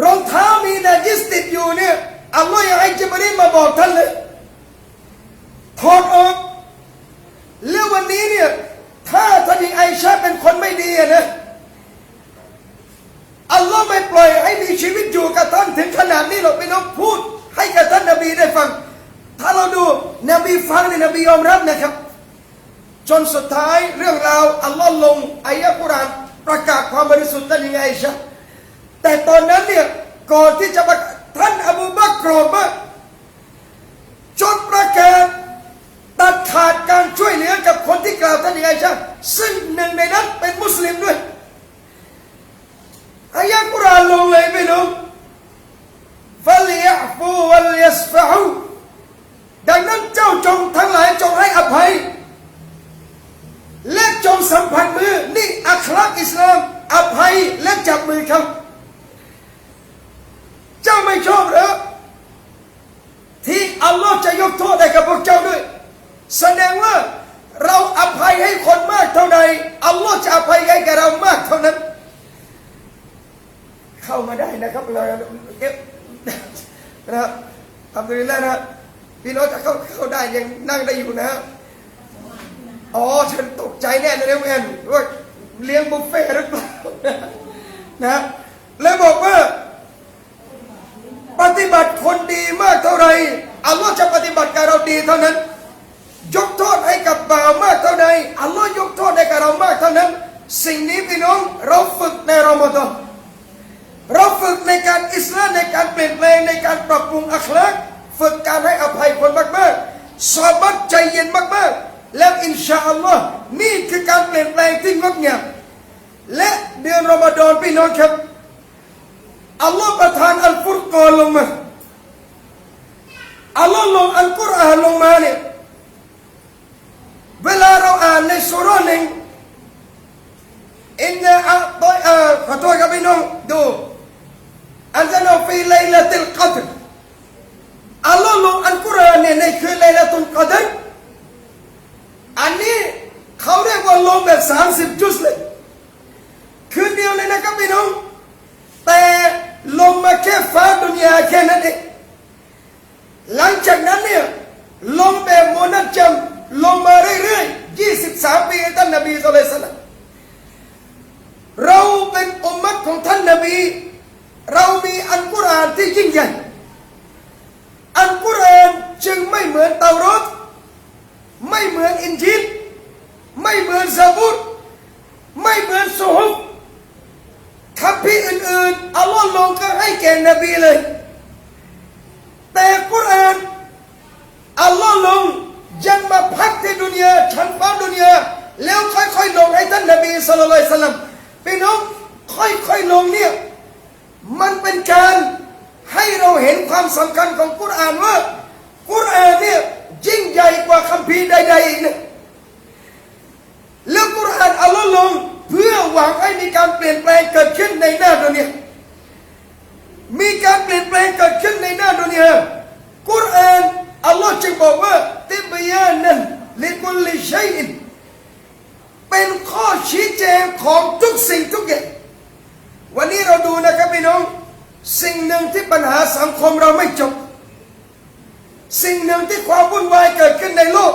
[SPEAKER 1] รองเท้ามีนาจิสติดอยู่เนี่ยอัลลอฮ์อยากให้จิบรีลมาบอกท่านเลยถอดออกแล้ววันนี้เนี่ยถ้าท่านหญิงไอชาเป็นคนไม่ดีนะอัลลอฮ์ไม่ปล่อยให้มีชีวิตอยู่กับท่านถึงขนาดนี้หรอกพี่น้องพูดให้กับท่านนบีได้ฟังถ้าเราดูนบีฟังเนี่ยนบียอมรับนะครับจนสุดท้ายเรื่องราวอัลลอฮ์ลงอายะห์กุรอานประกาศความบริสุทธิ์ท่านหญิงไอชาแต่ตอนนั้นเนี่ยก่อนที่จะท่านอบูบักรโกรธมากจนประกาศตัดขาดการช่วยเหลือกับคนที่กล่าวท่านหญิงไอชาซึ่งหนึ่งในนั้นเป็นมุสลิมด้วยอายะห์กุรอานลงเลยพี่น้องฟัลยะฟูวัลยัสฟะฮูดังนั้นเจ้าจงทั้งหลายจงให้อภัยและจงสัมผัสมือนี่อัคลักอิสลามอภัยและจับมือเขาเจ้าไม่ชอบเหรอที่อัลลอฮ์จะยกโทษให้กับพวกเจ้าด้วยแสดงว่าเราอภัยให้คนมากเท่าใดอัลลอฮ์จะอภัยให้กับเรามากเท่านั้นเข้ามาได้นะครับเรานะครับทำดีแล้วนะพี่น้องจะเข้าได้ยังนั่งได้อยู่นะอ๋อฉันตกใจแน่เลยนะแม่ว่าเลี้ยงบุฟเฟ่หรือเปล่านะแล้วบอกว่าปฏิบัติคนดีมากเท่าไรอัลลอฮ์จะปฏิบัติกับเราดีเท่านั้นยกโทษให้กับบ่าวมากเท่าใดอัลลอฮ์ยกโทษให้กับเรามากเท่านั้นสิ่งนี้พี่น้องเราฝึกในรอมฎอนเราฝึกในการอิสลามในการเปลี่ยนแปลงในการปรับปรุงอัคลากฝึกการให้อภัยคนมากๆซอบัตใจเย็นมากๆแล้วอินชาอัลลอฮ์นี่คือการเปลี่ยนแปลงที่งดงามและเดือนรอมฎอนพี่น้องครับอัลลอฮ์ประทานอัลฟุรกานลงมาอัลลอฮ์ลงอัลกุรอานลงมาเนี่ยเวลาเราอ่านในซูเราะห์หนึ่งอินนะอัตขอโทษครับพี่น้องดูอันซะเราฟีไลลาตุลกอดรอัลลอฮ์ลงอัลกุรอานเนี่ยในคืนไลลาตุลกอดรอันนี้เขาเรียกว่าลงแบบ30 จุซเลยคืนเดียวเลยนะครับพี่น้องแต่ลงมาแค่ฟ้าดุนยาแค่นั้นเองหลังจากนั้นเนี่ยลงแบบมุนัจจัมลงมาเรื่อยๆ23 ปีท่านนบีศ็อลลัลลอฮุอะลัยฮิวะซัลลัมเราเป็นอุมมะของท่านนบีเรามีอัลกุรอานที่ยิ่งใหญ่อัลกุรอานจึงไม่เหมือนเตารอตไม่เหมือนอินจีลไม่เหมือนซะบูรไม่เหมือนซุฮุฟคัมภีร์อื่นๆอัลลอฮ์ลงก็ให้แก่นบีเลยแต่กุรอานอัลลอฮ์ลงยังมาพักที่ดุนยาชั้นฟ้าดุนยาแล้วค่อยๆลงให้ท่านนบีศ็อลลัลลอฮุอะลัยฮิวะซัลลัมพี่น้องค่อยๆลงเนี่ยมันเป็นการให้เราเห็นความสำคัญของกุรอานว่ากุรอานเนี่ยยิ่งใหญ่กว่าคัมภีร์ใดๆอีกนะแล้วกุรอานอัลลอฮ์ลงเพื่อหวังให้มีการเปลี่ยนแปลงเกิดขึ้นในหน้าดุนยามีการเปลี่ยนแปลงเกิดขึ้นในหน้าดุนยากุรอานอัลลอฮ์จึงบอกว่าติบยานันลิกุลลิชัยอินเป็นข้อชี้แจ งของทุกสิ่งทุกอย่างวันนี้เราดูนะครับพี่น้องสิ่งหนึ่งที่ปัญหาสังคมเราไม่จบสิ่งหนึ่งที่ความวุ่นวายเกิดขึ้นในโลก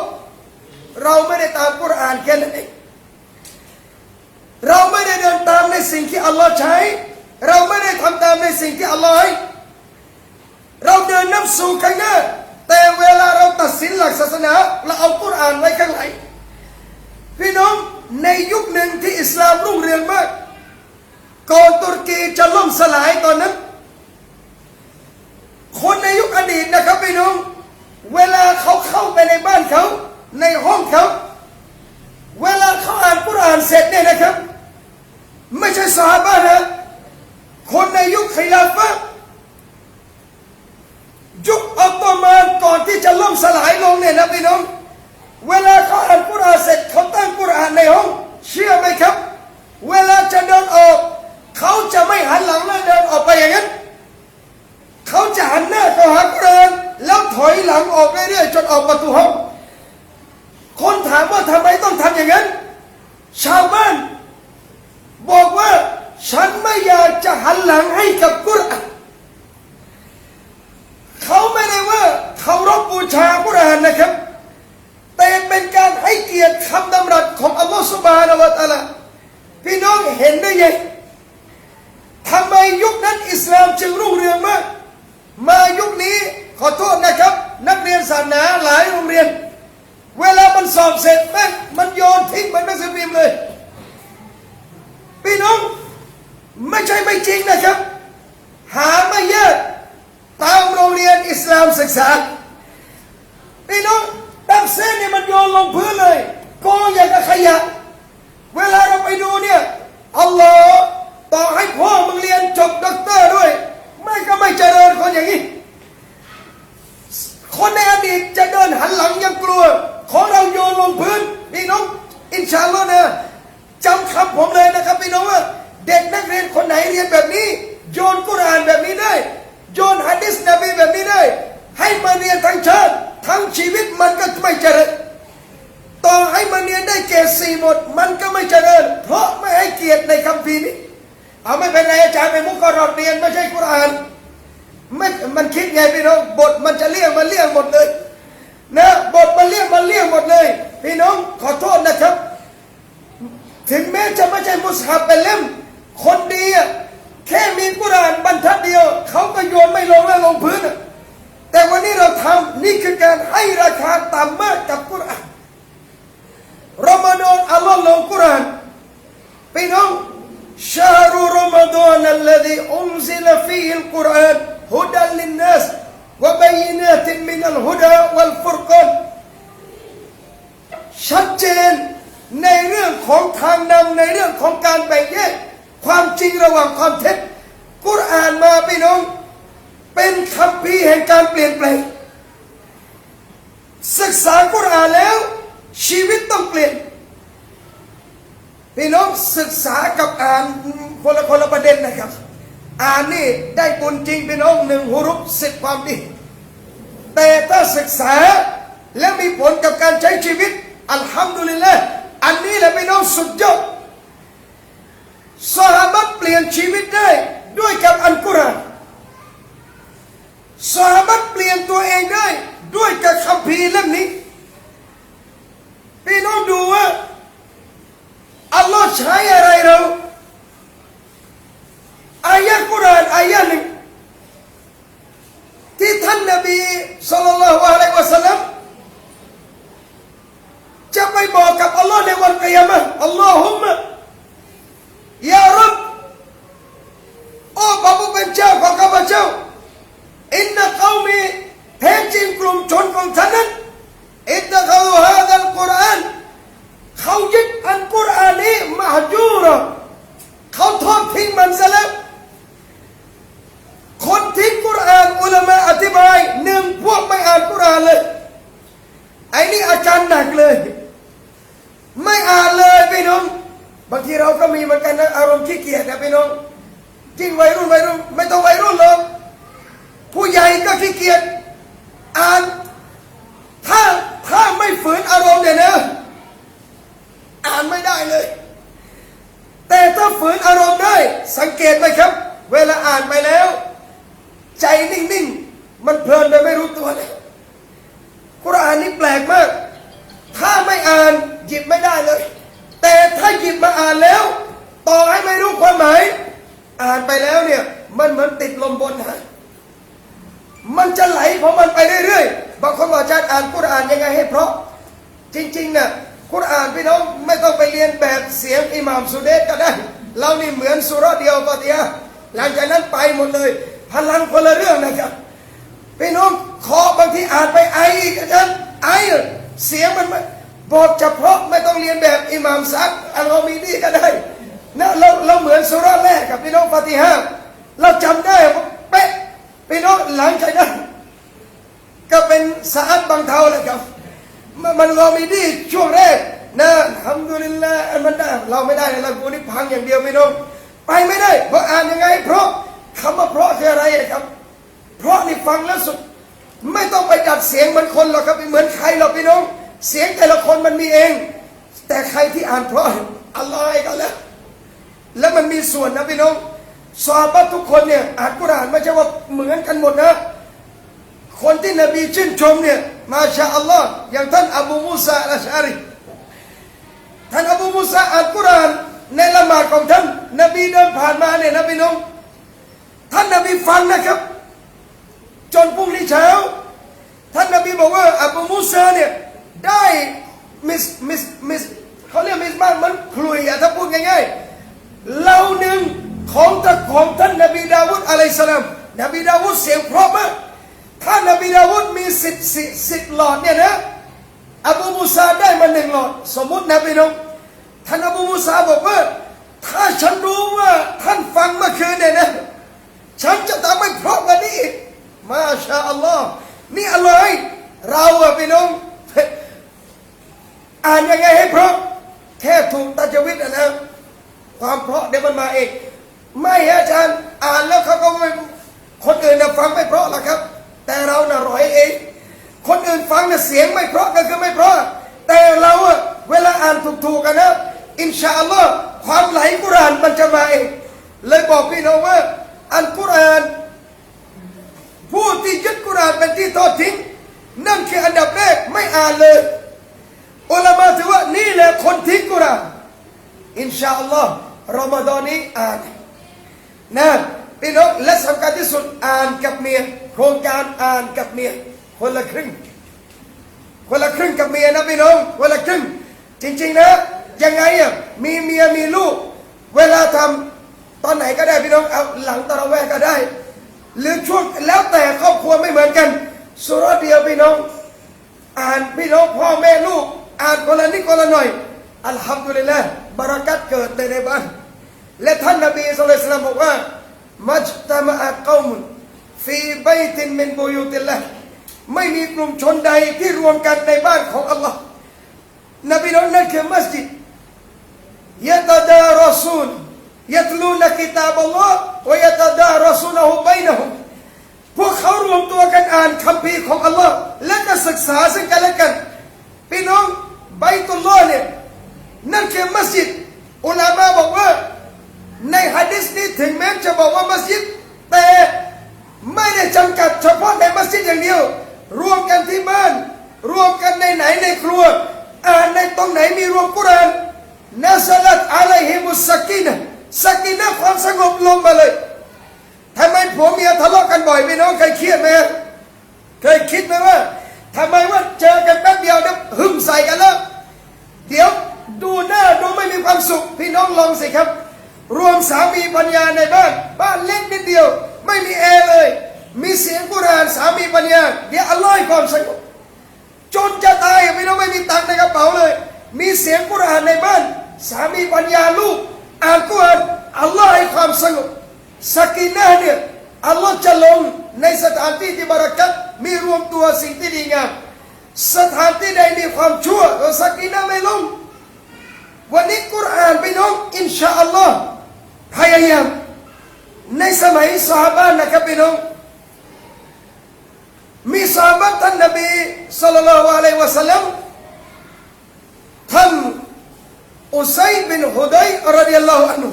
[SPEAKER 1] เราไม่ได้ตามกุรอานแค่นั้นเองเราไม่ได้เดินตามในสิ่งที่อัลลอฮ์ใช้เราไม่ได้ทำตามในสิ่งที่อัลลอฮ์ให้เราเดินนำสู่ข้างหน้าแต่เวลาเราตัดสินหลักศาสนาเราเอากุรอานไว้ข้างหลังพี่น้องในยุคหนึ่งที่อิสลามรุ่งเรืองมากก่อนตุรกีจะล่มสลายตอนนั้นคนในยุคอดีตนะครับพี่น้องเวลาเขาเข้าไปในบ้านเขาในห้องเขาเวลาเขาอ่านกุรอานเสร็จเนี่ยนะครับไม่ใช่ซอฮาบะห์นะคนในยุคkhiลาฟะห์ยุคอัตโตมันก่อนที่จะล่มสลายลงเนี่ยนะพี่น้องเวลาเขาอ่านกุรอานเสร็จเขาตั้งกุรอานในห้องเชื่อไหมครับเวลาจะเดินออกเขาจะไม่หันหลังแล้วเดินออกไปอย่างนั้นเขาจะหันหน้าเข้าหากุรอานแล้วถอยหลังออกเรื่อยๆจนออกประตูห้องคนถามว่าทำไมต้องทำอย่างนั้นชาวบ้านบอกว่าฉันไม่อยากจะหันหลังให้กับกุรอานเขาไม่ได้ว่าเคารพบูชากุรอานนะครับแต่เป็นการให้เกียรติคำดำรัสของอัลลอฮฺซุบฮานะฮูวะตะอาลาพี่น้องเห็นได้ยังทำไมยุคนั้นอิสลามจึงรุ่งเรืองมากมายุคนี้ขอโทษนะครับนักเรียนศาสนาหลายโรงเรียนเวลามันสอบเสร็จมันโยนทิ้งไปหนังสือพิมพ์เลยพี่น้องไม่ใช่ไม่จริงนะครับหาไม่ยากตามโรงเรียนอิสลามศึกษาพี่น้องตักเส้นเนี่ยมันโยนลงพื้นเลยกองอย่างกับขยะเวลาเราไปดูเนี่ยอัลลอฮ์ต่อให้พ่อมึงเรียนจบด็อกเตอร์ด้วยไม่ก็ไม่เจริญคนอย่างนี้คนในอดีตจะเดินหันหลังยังกลัวของเราโยนลงพื้นพี่น้องอินชาอัลลอฮ์นะจำคำผมเลยนะครับพี่น้องว่าเด็กนักเรียนคนไหนเรียนแบบนี้โยนกุรอานแบบนี้ได้โยนหะดีษนบีแบบนี้ได้ให้มาเรียนทั้งชาติทั้งชีวิตมันก็ไม่เจริญต่อให้มาเรียนได้เกรด4หมดมันก็ไม่เจริญเพราะไม่ให้เกียรติในคัมภีร์นี้เอาไม่เป็นไรอาจารย์เป็นมุกรอดเรียนไม่ใช่กุรอานไม่มันคิดไงพี่น้องบทมันจะเลี่ยงมันเลี่ยงหมดเลยนะบทมันเลี่ยงหมดเลยพี่น้องขอโทษนะครับถึงแม้จะไม่ใช่มุสฮับเป็นเล่มคนดีแค่มีกุรอานบรรทัดเดียวเขาก็โยนไม่ลงแล้วลงพื้นแต่วันนี้เราทำนี่คือการให้ราคาต่ำมากกับกุรอานรอมฎอนอัลลอฮ์ลงกุรอานพี่น้องชารุรอมฎอนอัลลซีอุนซิลฟีฮิลกุรอานฮุดัลลินนัสวะบัยยินาตินมินัลฮุดาวัลฟุรกานชัดเจนในเรื่องของทางนำในเรื่องของการแบ่งแยกความจริงระหว่างความเท็จกุรอานมาพี่น้องเป็นคัมภีร์แห่งการเปลี่ยนแปลงศึกษากุรอานแล้วชีวิตต้องเปลี่ยนพี่น้องศึกษากับอ่านคนละประเด็นนะครับอ่านนี่ได้บุญจริงพี่น้อง1 ฮุรุฟ 10 ความดีแต่ถ้าศึกษาและมีผลกับการใช้ชีวิตอัลฮัมดุลิลละห์อันนี้แหละพี่น้องสุดยอดซอฮาบะห์เปลี่ยนชีวิตได้ด้วยกับอัลกุรอานซอฮาบะห์เปลี่ยนตัวเองได้ด้วยกับคัมภีร์เล่มนี้พี่น้องดูว่าอัลลอฮ์ใช้อะไรเราอายะห์กุรอานอายะห์หนึ่งที่ท่านนบีศ็อลลัลลอฮุอะลัยฮิวะซัลลัมจะไปบอกกับอัลลอฮ์ในวันกิยามะห์อัลลอฮุมมะยารับโอ้พระผู้เป็นเจ้าของข้าพเจ้าอินนะกอมีแท้จริงกลุ่มชนของท่านนั้นอิตตะกะฮาซัลกุรอานเขายึดอัลกุรอานนี้มะฮจูรอเขาทอดทิ้งมันซะแล้วคนทิ้งกุรอานอุลามะอธิบาย1พวกไม่อ่านกุรอานเลยไอ้นี่อาการหนักเลยไม่อ่านเลยพี่น้องบางทีเราก็มีเหมือนกันนะอารมณ์ขี้เกียจนะพี่น้องจริงวัยรุ่นไม่ต้องวัยรุ่นหรอกผู้ใหญ่ก็ขี้เกียจอ่านถ้าไม่ฝืนอารมณ์เนี่ยนะอ่านไม่ได้เลย ถ้าฝืนอารมณ์ได้สังเกตไหมครับเวลาอ่านไปแล้วใจนิ่งๆมันเพลินโดยไม่รู้ตัวเลยกุรอานนี่แปลกมากถ้าไม่อ่านหยิบไม่ได้เลยแต่ถ้าหยิบมาอ่านแล้วต่อให้ไม่รู้ความหมายอ่านไปแล้วเนี่ยมันเหมือนติดลมบนฮะมันจะไหลของมันไปเรื่อยๆบางคนบอกอาจารย์อ่านกุรอานยังไงให้เพราะจริงๆเนี่ยกุรอานพี่น้องไม่ต้องไปเรียนแบบเสียงอิหม่ามสุเดชก็ได้เรานี่เหมือนสุราเดียวฟาติฮะหลังจากนั้นไปหมดเลยพลังคนละเรื่องนะครับพี่น้องขอบางทีอ่านไปไออีกอาจารย์ไอเสียงมันบอกเฉพาะไม่ต้องเรียนแบบอิหม่ามซักอัลลอมีดีก็ได้นะเราเหมือนสุราแรกกับพี่น้องฟาติฮะเราจำได้เป๊ะพี่น้องหลังจากนั้นก็เป็นสะอาดบางเทาเลยครับมันเรามีดีช่วงแรกนะทำดูลิลละมันได้เราไม่ได้เรากูนี่พังอย่างเดียวพี่น้องไปไม่ได้เพราะอ่านยังไงเพราะคำว่าเพราะคืออะไรครับเพราะนี่ฟังแล้วสุดไม่ต้องไปดัดเสียงเหมือนคนหรอกครับเหมือนใครหรอกพี่น้องเสียงแต่ละคนมันมีเองแต่ใครที่อ่านเพราะอัลลอฮ์ก็แล้วมันมีส่วนนะพี่น้องซอฮาบะห์ทุกคนเนี่ยอ่านกุรอานไม่ใช่ว่าเหมือนกันหมดนะคนที่นบีชื่นชมเนี่ยมาชาอัลลอฮ์อย่างท่านอบูมูซาอัลอัชอารีท่านอบูมูซาอ่านกุรอานในละหมาดของท่านนบีเดินผ่านมาเนี่ยนะพี่น้องท่านนบีฟังนะครับจนพรุ่งนี้เช้าท่านนบีบอกว่าอบูมูซาเนี่ยได้มิสเขาเรียกมิสบ้านมันคลุยอะถ้าพูดง่ายๆเหล่าหนึ่งของท่านนบีดาวุดอะลัยฮิสสลามนบีดาวุดเสียงเพราะมากถ้านบีดาวุดมี10หลอดเนี่ยนะอบูมูซาได้มา1หลอดสมมุตินะพี่น้องท่านอบูมูซาบอกว่าถ้าฉันรู้ว่าท่านฟังเมื่อคืนเนี่ยนะฉันจะทำให้เพราะกว่านี้อีกมาชาอัลลอฮ์นี่อะไรเราอะพี่น้องอ่านยังไงให้เพราะแค่ถูกตัจวิตนะความเพราะเดี๋ยวมันมาเองไม่อาจารย์อ่านแล้วเขาก็ไม่คนอื่นนะฟังไม่เพราะหรอกครับแต่เราน่ะร้อยเองคนอื่นฟังน่ะเสียงไม่เพราะก็คือไม่เพราะแต่เราอะเวลาอ่านถูกๆกันนะอินชาอัลลอฮ์ความไหลกุรอานมันจะมาเองเลยบอกพี่น้องว่าอันกุรอานผู้ที่ยึดกุรอานเป็นที่ทอดทิ้งนั่นคืออันดับแรกไม่อ่านเลยอุลามะถือว่านี่แหละคนทิ้งกุรอานอินชาอัลลอฮ์รอมฎอนนี้อ่านนะพี่น้องและสำคัญที่สุดอ่านกับเมียโครงการอ่านกับเมียคนละครึ่งกับเมียนะพี่น้องคนละครึ่งจริงๆนะยังไงอ่ะมีเมียมีลูกเวลาทำตอนไหนก็ได้พี่น้องเอาหลังตะเราะเวห์ก็ได้หรือช่วงแล้วแต่ครอบครัวไม่เหมือนกันสุราเดียวพี่น้องอ่านพี่น้องพ่อแม่ลูกอ่านคนละนิดคนละหน่อยอัลฮัมดุลิลละห์บารักัตเกิดในบ้านและท่านนบีศ็อลลัลลอฮุอะลัยฮิวะซัลลัมบอกว่ามัจตะมะอะกอมุนฟีบัยตินมินบุยูติลลาห์ไม่มีกลุ่มชนใดที่รวมกันในบ้านของอัลลอฮ์นบีน้องนั่นคือมัสยิดยะตะดารอซูนยัตลูนกิตาบัลลอฮ์วะยะตะดารอซูนะฮุบัยนะฮุมพวกเขารวมตัวกันอ่านคัมภีร์ของอัลลอฮ์และก็ศึกษาซึ่งกันและกันพี่น้องบัยตุลลอฮ์เนี่ยนั่นคือมัสยิดอุลามะบอกว่าในหะดีษนี้ถึงแม้จะบอกว่ามัสยิดแต่ไม่ได้จำกัดเฉพาะในมัสยิดอย่างเดียวรวมกันที่บ้านรวมกันในไหนในครัวอ่านในตรงไหนมีรวมกุรอานนะซะลัตอะลัยฮิมุสซะกีนะห์ซะกีนะห์ความสงบลงมาเลยทำไมผัวเมียทะเลาะกันบ่อยพี่น้องเคยเครียดไหมเคยคิดไหมว่าทำไมว่าเจอกันแป๊บเดียวเนี่ยหึ่มใส่กันแล้วเดี๋ยวดูหน้าดูไม่มีความสุขพี่น้องลองสิครับรวมสามีภรรยาในบ้านเล็กนิดเดียวไม่มีแอร์เลยมีเสียงกุรอานสามีภรรยาเดี๋ยวอัลลอฮ์ให้ความสงบจนจะตายพี่น้องไม่มีตังค์ในกระเป๋าเลยมีเสียงกุรอานในบ้านสามีภรรยาลูกอ่านกุรอานอัลลอฮ์ให้ความสงบสกีนะห์เนี่ยอัลลอฮ์จะลงในสถานที่ที่บารักัตมีรวมตัวสิ่งที่ดีงามสถานที่ใดมีความชั่วสกีนะห์ไม่ลงวันนี้กุรอานพี่น้องอินชาอัลลอฮ์พยายามในสมัยซอฮาบะห์นะครับพี่น้องมีซอฮาบะห์ท่านนบีศ็อลลัลลอฮุอะลัยฮิวะซัลลัมท่านอุซัยบินฮุดัยรอฎิยัลลอฮุอันฮุ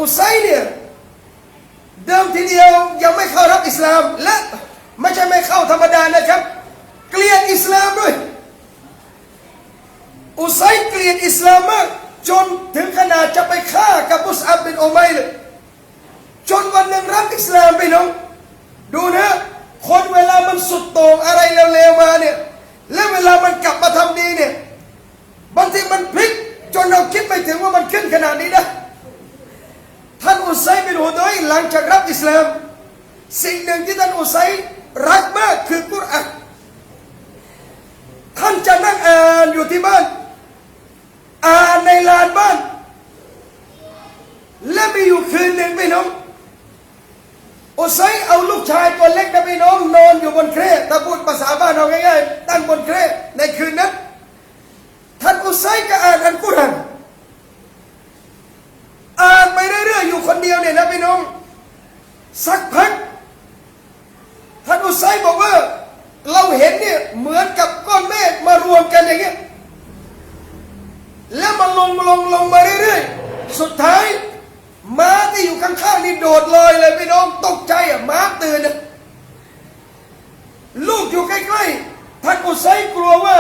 [SPEAKER 1] อุซัยเนี่ยเดิมทีเดียวยังไม่เข้ารับอิสลามและไม่ใช่ไม่เข้าธรรมดานะครับเกลียดอิสลามด้วยอุซัยเกลียดอิสลามมากจนถึงขนาดจะไปฆ่ากับมุสอับบินอุมัยเลยจนวันหนึ่งรับอิสลามไปน้องดูนะคนเวลามันสุดโต่งอะไรเร็วๆมาเนี่ยแล้วเวลามันกลับมาทำดีเนี่ยบางทีมันพลิกจนเราคิดไปถึงว่ามันขึ้นขนาดนี้นะท่านอุซัยบินฮุดัยหลังจากรับอิสลามสิ่งหนึ่งที่ท่านอุซัยรักมากคือกุรอานท่านจะนั่งอ่านอยู่ที่บ้านอ่านในลานบ้านและมีอยู่คืนหนึ่งพี่น้องอุซัยเอาลูกชายตัวเล็กนะพี่น้องนอนอยู่บนเคร่ถ้าพูดภาษาบ้านเราง่ายๆตั้งบนเคร่ในคืนนั้นท่านอุซัยก็อ่านอัลกุรอานอ่านไปเรื่อยๆอยู่คนเดียวเนี่ยนะพี่น้องสักพักท่านอุซัยบอกว่าเราเห็นเนี่ยเหมือนกับก้อนเมฆมารวมกันอย่างเงี้ยแล้วมันลงมาเรื่อยๆสุดท้ายม้าที่อยู่ข้างๆนี่โดดลอยเลยพี่น้องตกใจอ่ะม้าตื่นอ่ะลูกอยู่ใกล้ๆท่านอุซัยกลัวว่า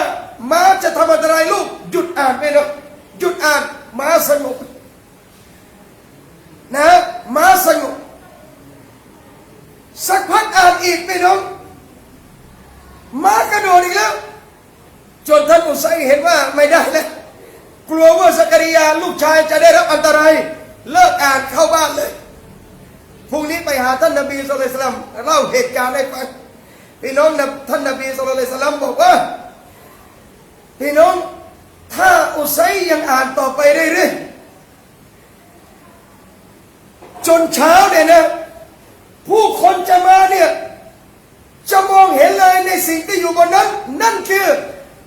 [SPEAKER 1] ม้าจะทำอันตรายลูกหยุดอ่านไปนะหยุดอ่านม้าสงบนะม้าสงบสักพักอ่านอีกพี่น้องม้ากระโดดอีกแล้วจนท่านอุซัยเห็นว่าไม่ได้แล้วกลัวว่าซักริยาลูกชายจะได้รับอันตรายเลิกอ่านเข้าบ้านเลยพรุ่งนี้ไปหาท่านนบีศ็อลลัลลอฮุอะลัยฮิวะซัลลัมเล่าเหตุการณ์ให้ฟังพี่น้องท่านนบีศ็อลลัลลอฮุอะลัยฮิวะซัลลัมบอกว่าพี่น้องถ้าอุซัยยังอ่านต่อไปเรื่อยๆจนเช้าเนี่ยนะผู้คนจะมาเนี่ยจะมองเห็นเลยในสิ่งที่อยู่บนนั้นนั่นคือ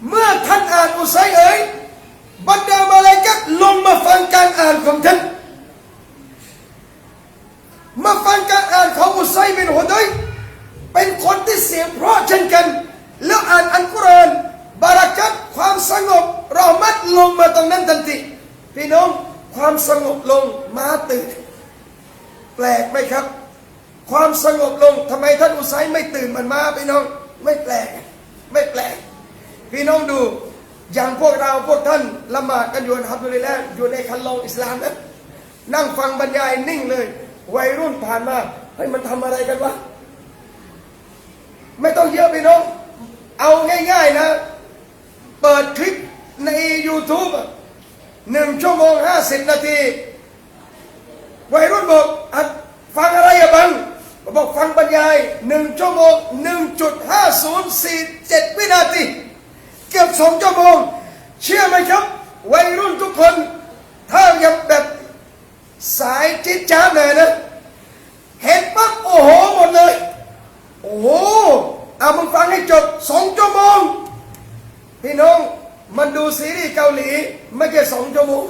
[SPEAKER 1] เมื่อท่านอ่านอุซัยเอ๋ยบรรดามาลาอิกะฮ์ลงมาฟังการอ่านของท่านมาฟังการอ่านของอุซัยบินฮุดัยเป็นคนที่เสียงเพราะเช่นกันแล้วอ่านอัลกุรอานบารักัตความสงบรอมัดลงมาตรงนั้นทันทีพี่น้องความสงบลงม้าตื่นแปลกไหมครับความสงบลงทำไมท่านอุซัยไม่ตื่นมันม้าพี่น้องไม่แปลกพี่น้องดูอย่างพวกเราพวกท่านละหมาดกันอยู่อัลฮัมดุลิลละห์อยู่ในคันลองอิสลามนะนั่งฟังบรรยายนิ่งเลยวัยรุ่นผ่านมาเฮ้ยมันทำอะไรกันวะไม่ต้องเยอะพี่น้องเอาง่ายๆนะเปิดคลิปใน YouTube 1 ชั่วโมง 50 นาทีวัยรุ่นบอกฟังอะไรอะบังบอกฟังบรรยาย1 ชั่วโมง 1.5047 วินาทีเกือบ2 ชั่วโมงเชื่อไหมครับวัยรุ่นทุกคนถ้ายังแบบสายจิ๊ดจ้าหน่อยนะเห็นปั๊บโอ้โหหมดเลยโอ้โหเอามึงฟังให้จบ2 ชั่วโมงพี่น้องมันดูซีรีส์เกาหลีไม่ใช่2 ชั่วโมง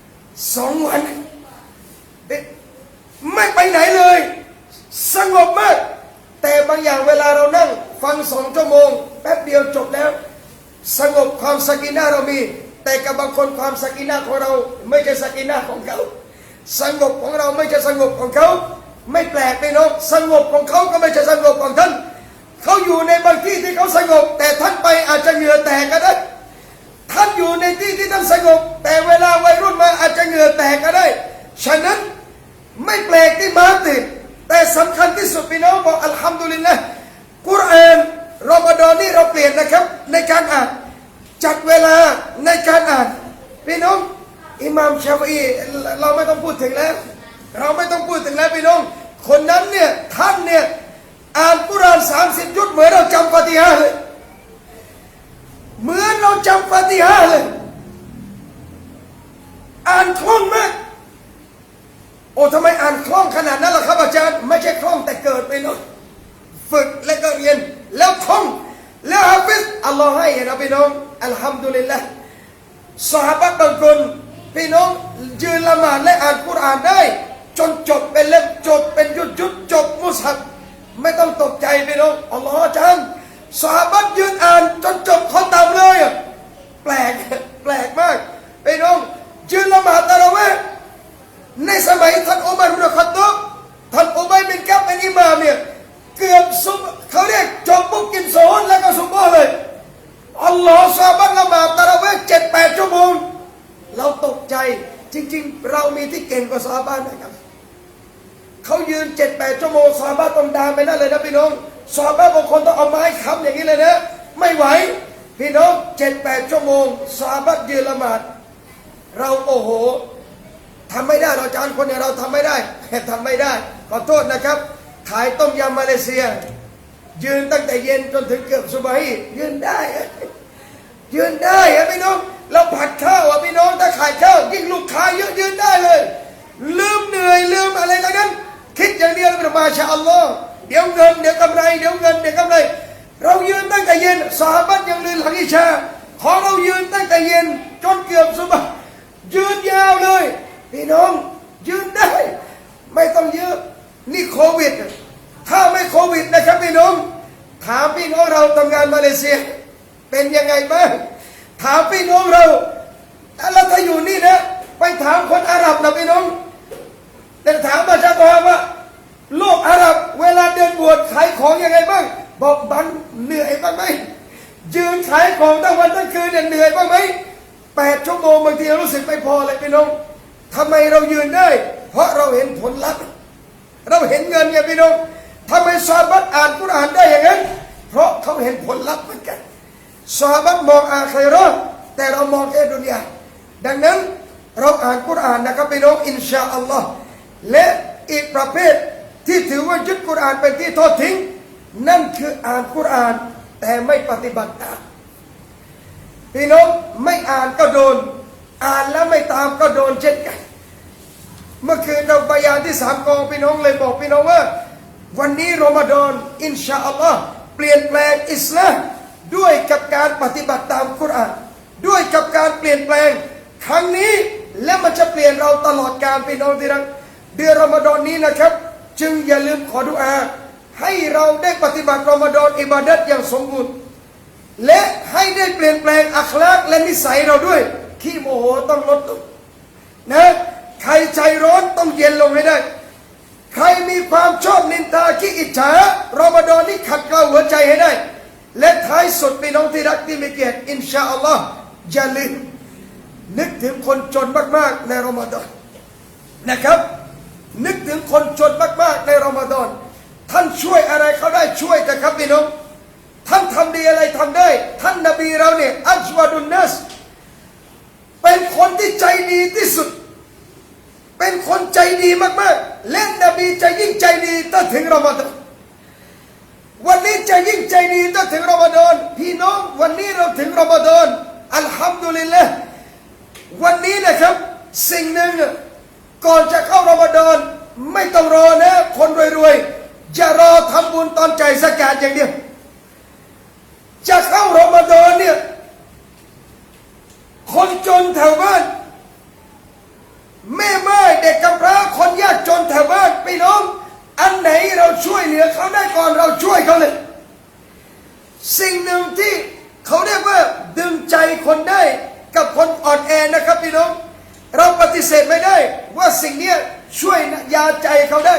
[SPEAKER 1] 2 วันไม่ไปไหนเลยสงบมากแต่บางอย่างเวลาเรานั่งฟัง2 ชั่วโมงแป๊บเดียวจบแล้วสงบความสกีนาเรามีแต่กับบางคนความสกีนาของเราไม่ใช่สกีนาของเขาสงบของเราไม่ใช่สงบของเขาไม่แปลกพี่น้องสงบของเขาก็ไม่ใช่สงบของท่านเขาอยู่ในบางที่ที่เขาสงบแต่ท่านไปอาจจะเหงื่อแตกก็ได้ท่านอยู่ในที่ที่ท่านสงบแต่เวลาวัยรุ่นมาอาจจะเหงื่อแตกก็ได้ฉะนั้นไม่แปลกที่ม้าตื่นแต่สำคัญที่สุดพี่น้องบอกอัลฮัมดุลิลละห์กุรอานรอมฎอนนี่เราเปลี่ยนนะครับในการอ่านจัดเวลาในการอ่านพี่น้องอิหม่ามชาฟิอีเราไม่ต้องพูดถึงแล้วพี่น้องคนนั้นเนี่ยท่านเนี่ยอ่านกุรอาน30 ยุดเหมือนเราจำฟาติฮะห์เลยเหมือนเราจำฟาติฮะห์เลยอ่านคล่องมากโอ้ทำไมอ่านคล่องขนาดนั้นล่ะครับอาจารย์ไม่ใช่คล่องแต่เกิดไปเนาะฝึกและก็เรียนแล้วคล่องแล้วฮาฟิซอัลลอฮ์ให้นะพี่น้องอัลฮัมดุลิลละห์ซอฮาบะห์บางคนพี่น้องยืนละหมาดและอ่านกุรอานได้จนจบเป็นเล่มจบเป็นยุดจบมุสฮับไม่ต้องตกใจพี่น้องอัลลอฮ์อาจารย์ซอฮาบะห์ยืนอ่านจนจบเขาตามเลยแปลกมากพี่น้องยืนละหมาดตะเราะเวห์ ลอฮ์ซอฮาบะห์ละหมาดตะเราะเวห์7-8 ชั่วโมงเราตกใจจริงๆเรามีที่เก่งกว่าซอฮาบะห์นะครับเขายืน7-8 ชั่วโมงซอฮาบะห์ต้องดามไปนั่นเลยนะพี่น้องซอฮาบะห์บางคนต้องเอาไม้ค้ำอย่างนี้เลยนะไม่ไหวพี่น้อง7-8 ชั่วโมงซอฮาบะห์ยืนละหมาดเราโอ้โหทำไม่ได้เราจานคนเนี่ยเราทำไม่ได้ทำไม่ได้ขอโทษนะครับขายต้มยำมาเลเซียยืนตั้งแต่เย็นจนถึงเกือบซุบฮียืนได้ยืนได้พี่น้องเราผัดข้าวพี่น้องถ้าขายข้าวยิ่งลูกค้าเยอะยืนได้เลยลืมเหนื่อยลืมอะไรทั้งนั้นคิดอย่างเดียวเป็นมาชาอัลลอฮ์เดี๋ยวเงินเดี๋ยวกำไรเดี๋ยวเงินเดี๋ยวกำไรเรายืนตั้งแต่เย็นซอฮาบะห์ยังลืมหลังอิชาของเรายืนตั้งแต่เย็นจนเกือบซุบฮียืนยาวเลยพี่น้องยืนได้ไม่ต้องเยอะนี่โควิดถ้าไม่โควิดนะครับพี่น้องถามพี่น้องเราทำงานมาเลเซียเป็นยังไงบ้างถามพี่น้องเราแล้วถ้าอยู่นี่นะไปถามคนอาหรับนะพี่น้องแต่ถามประชากรว่าโลกอาหรับเวลาเดินบวชขายของยังไงบ้างบอกบังเหนื่อยบ้างไหมยืนขายของทั้งวันทั้งคืนเหนื่อยบ้างไหม8 ชั่วโมงบางทีเรารู้สึกไม่พอเลยพี่น้องทำไมเรายืนได้เพราะเราเห็นผลลัพธ์เราเห็นเงินไงพี่น้องทำไมซอฮาบะห์อ่านกุรอานได้อย่างนั้นเพราะเขาเห็นผลลัพธ์เหมือนกันซอฮาบะห์มองอาคิเราะห์แต่เรามองแค่ดุนยาดังนั้นเราอ่านกุรอานนะครับพี่น้องอินชาอัลลอฮ์และอีกประเภทที่ถือว่ายึดกุรอานเป็นที่ทอดทิ้งนั่นคืออ่านกุรอานแต่ไม่ปฏิบัติตามพี่น้องไม่อ่านก็โดนอ่านแล้วไม่ตามก็โดนเช่นกันเมื่อคืนเราบยานที่3 กองพี่น้องเลยบอกพี่น้องว่าวันนี้รอมฎอนอินชาอัลลอฮ์เปลี่ยนแปลงอิสลามด้วยกับการปฏิบัติตามกุรอานด้วยกับการเปลี่ยนแปลงครั้งนี้และมันจะเปลี่ยนเราตลอดกาลพี่น้องที่รักเดือนรอมฎอนนี้นะครับจึงอย่าลืมขอดุอาให้เราได้ปฏิบัติรอมฎอนอิบาดัตอย่างสมบูรณ์และให้ได้เปลี่ยนแปลงอัคลากและนิสัยเราด้วยขี้โมโหต้องลดลงนะใครใจร้อนต้องเย็นลงให้ได้ใครมีความชอบนินทาขี้อิจฉารอมฎอนนี้ขัดเกลาหัวใจให้ได้และท้ายสุดพี่น้องที่รักที่มีเกียรติอินชาอัลลอฮ์อย่าลืมนึกถึงคนจนมากๆในรอมฎอนนะครับนึกถึงคนจนมากๆในรอมฎอนท่านช่วยอะไรเขาได้ช่วยแต่ครับพี่น้องท่านทำดีอะไรทำได้ท่านนบีเราเนี่ยอัจวาดุนนัสเป็นคนที่ใจดีที่สุดเป็นคนใจดีมากๆและนบีจะยิ่งใจดีถ้าถึงรอมฎอนวันนี้จะยิ่งใจดีถ้าถึงรอมฎอนพี่น้องวันนี้เราถึงรอมฎอนอัลฮัมดุลิลละห์วันนี้นะครับสิ่งหนึ่งก่อนจะเข้ารอมฎอนไม่ต้องรอนะคนรวยๆจะรอทำบุญตอนจ่ายซะกาตอย่างเดียวจะเข้ารอมฎอนเนี่ยคนจนแถวบ้านแม่ไม้เด็กกำพร้าคนยากจนแถวบ้านพี่น้องอันไหนเราช่วยเหลือเขาได้ก่อนเราช่วยเขาเลยสิ่งหนึ่งที่เขาเรียกว่าดึงใจคนได้กับคนอ่อนแอนะครับพี่น้องเราปฏิเสธไม่ได้ว่าสิ่งนี้ช่วยยาใจเขาได้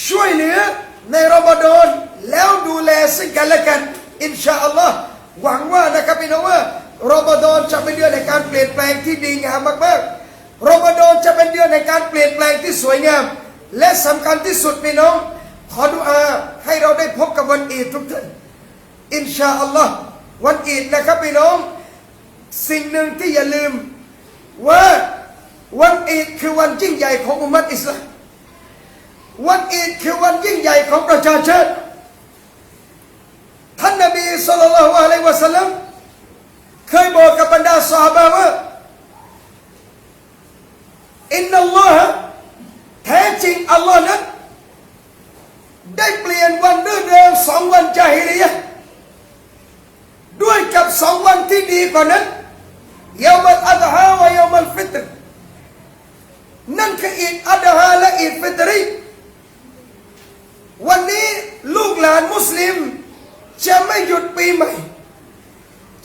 [SPEAKER 1] ช่วยเหลือในรอมฎอนแล้วดูแลซึ่งกันและกันอินชาอัลลอฮ์หวังว่านะครับพี่น้องว่ารอมฎอนจะเป็นเดือนในการเปลี่ยนแปลงที่ดีงามมากๆรอมฎอนจะเป็นเดือนในการเปลี่ยนแปลงที่สวยงามและสำคัญที่สุดพี่น้องขอดุอาให้เราได้พบกับวันอีดทุกท่านอินชาอัลลอฮ์วันอีดนะครับพี่น้องสิ่งหนึ่งที่อย่าลืมว่าวันอีดคือวันยิ่งใหญ่ของอุมมะอิสลามวันอีดคือวันยิ่งใหญ่ของประชาชาติท่านนบีศ็อลลัลลอฮุอะลัยฮิวะซัลลัมเคยบอกกับบรรดาซอฮาบะห์ว่าอินนัลลอฮะแท้จริงอัลลอฮ์นั้นได้เปลี่ยนวันรื่นเริง2 วันญาฮิลิยะห์ด้วยกับ2 วันที่ดีกว่านั้นยามอัลอัฎฮาวะยามอัลฟิตรนั่นคืออีดอัฎฮาและอีดฟิตรีวันนี้ลูกหลานมุสลิมจะไม่หยุดปีใหม่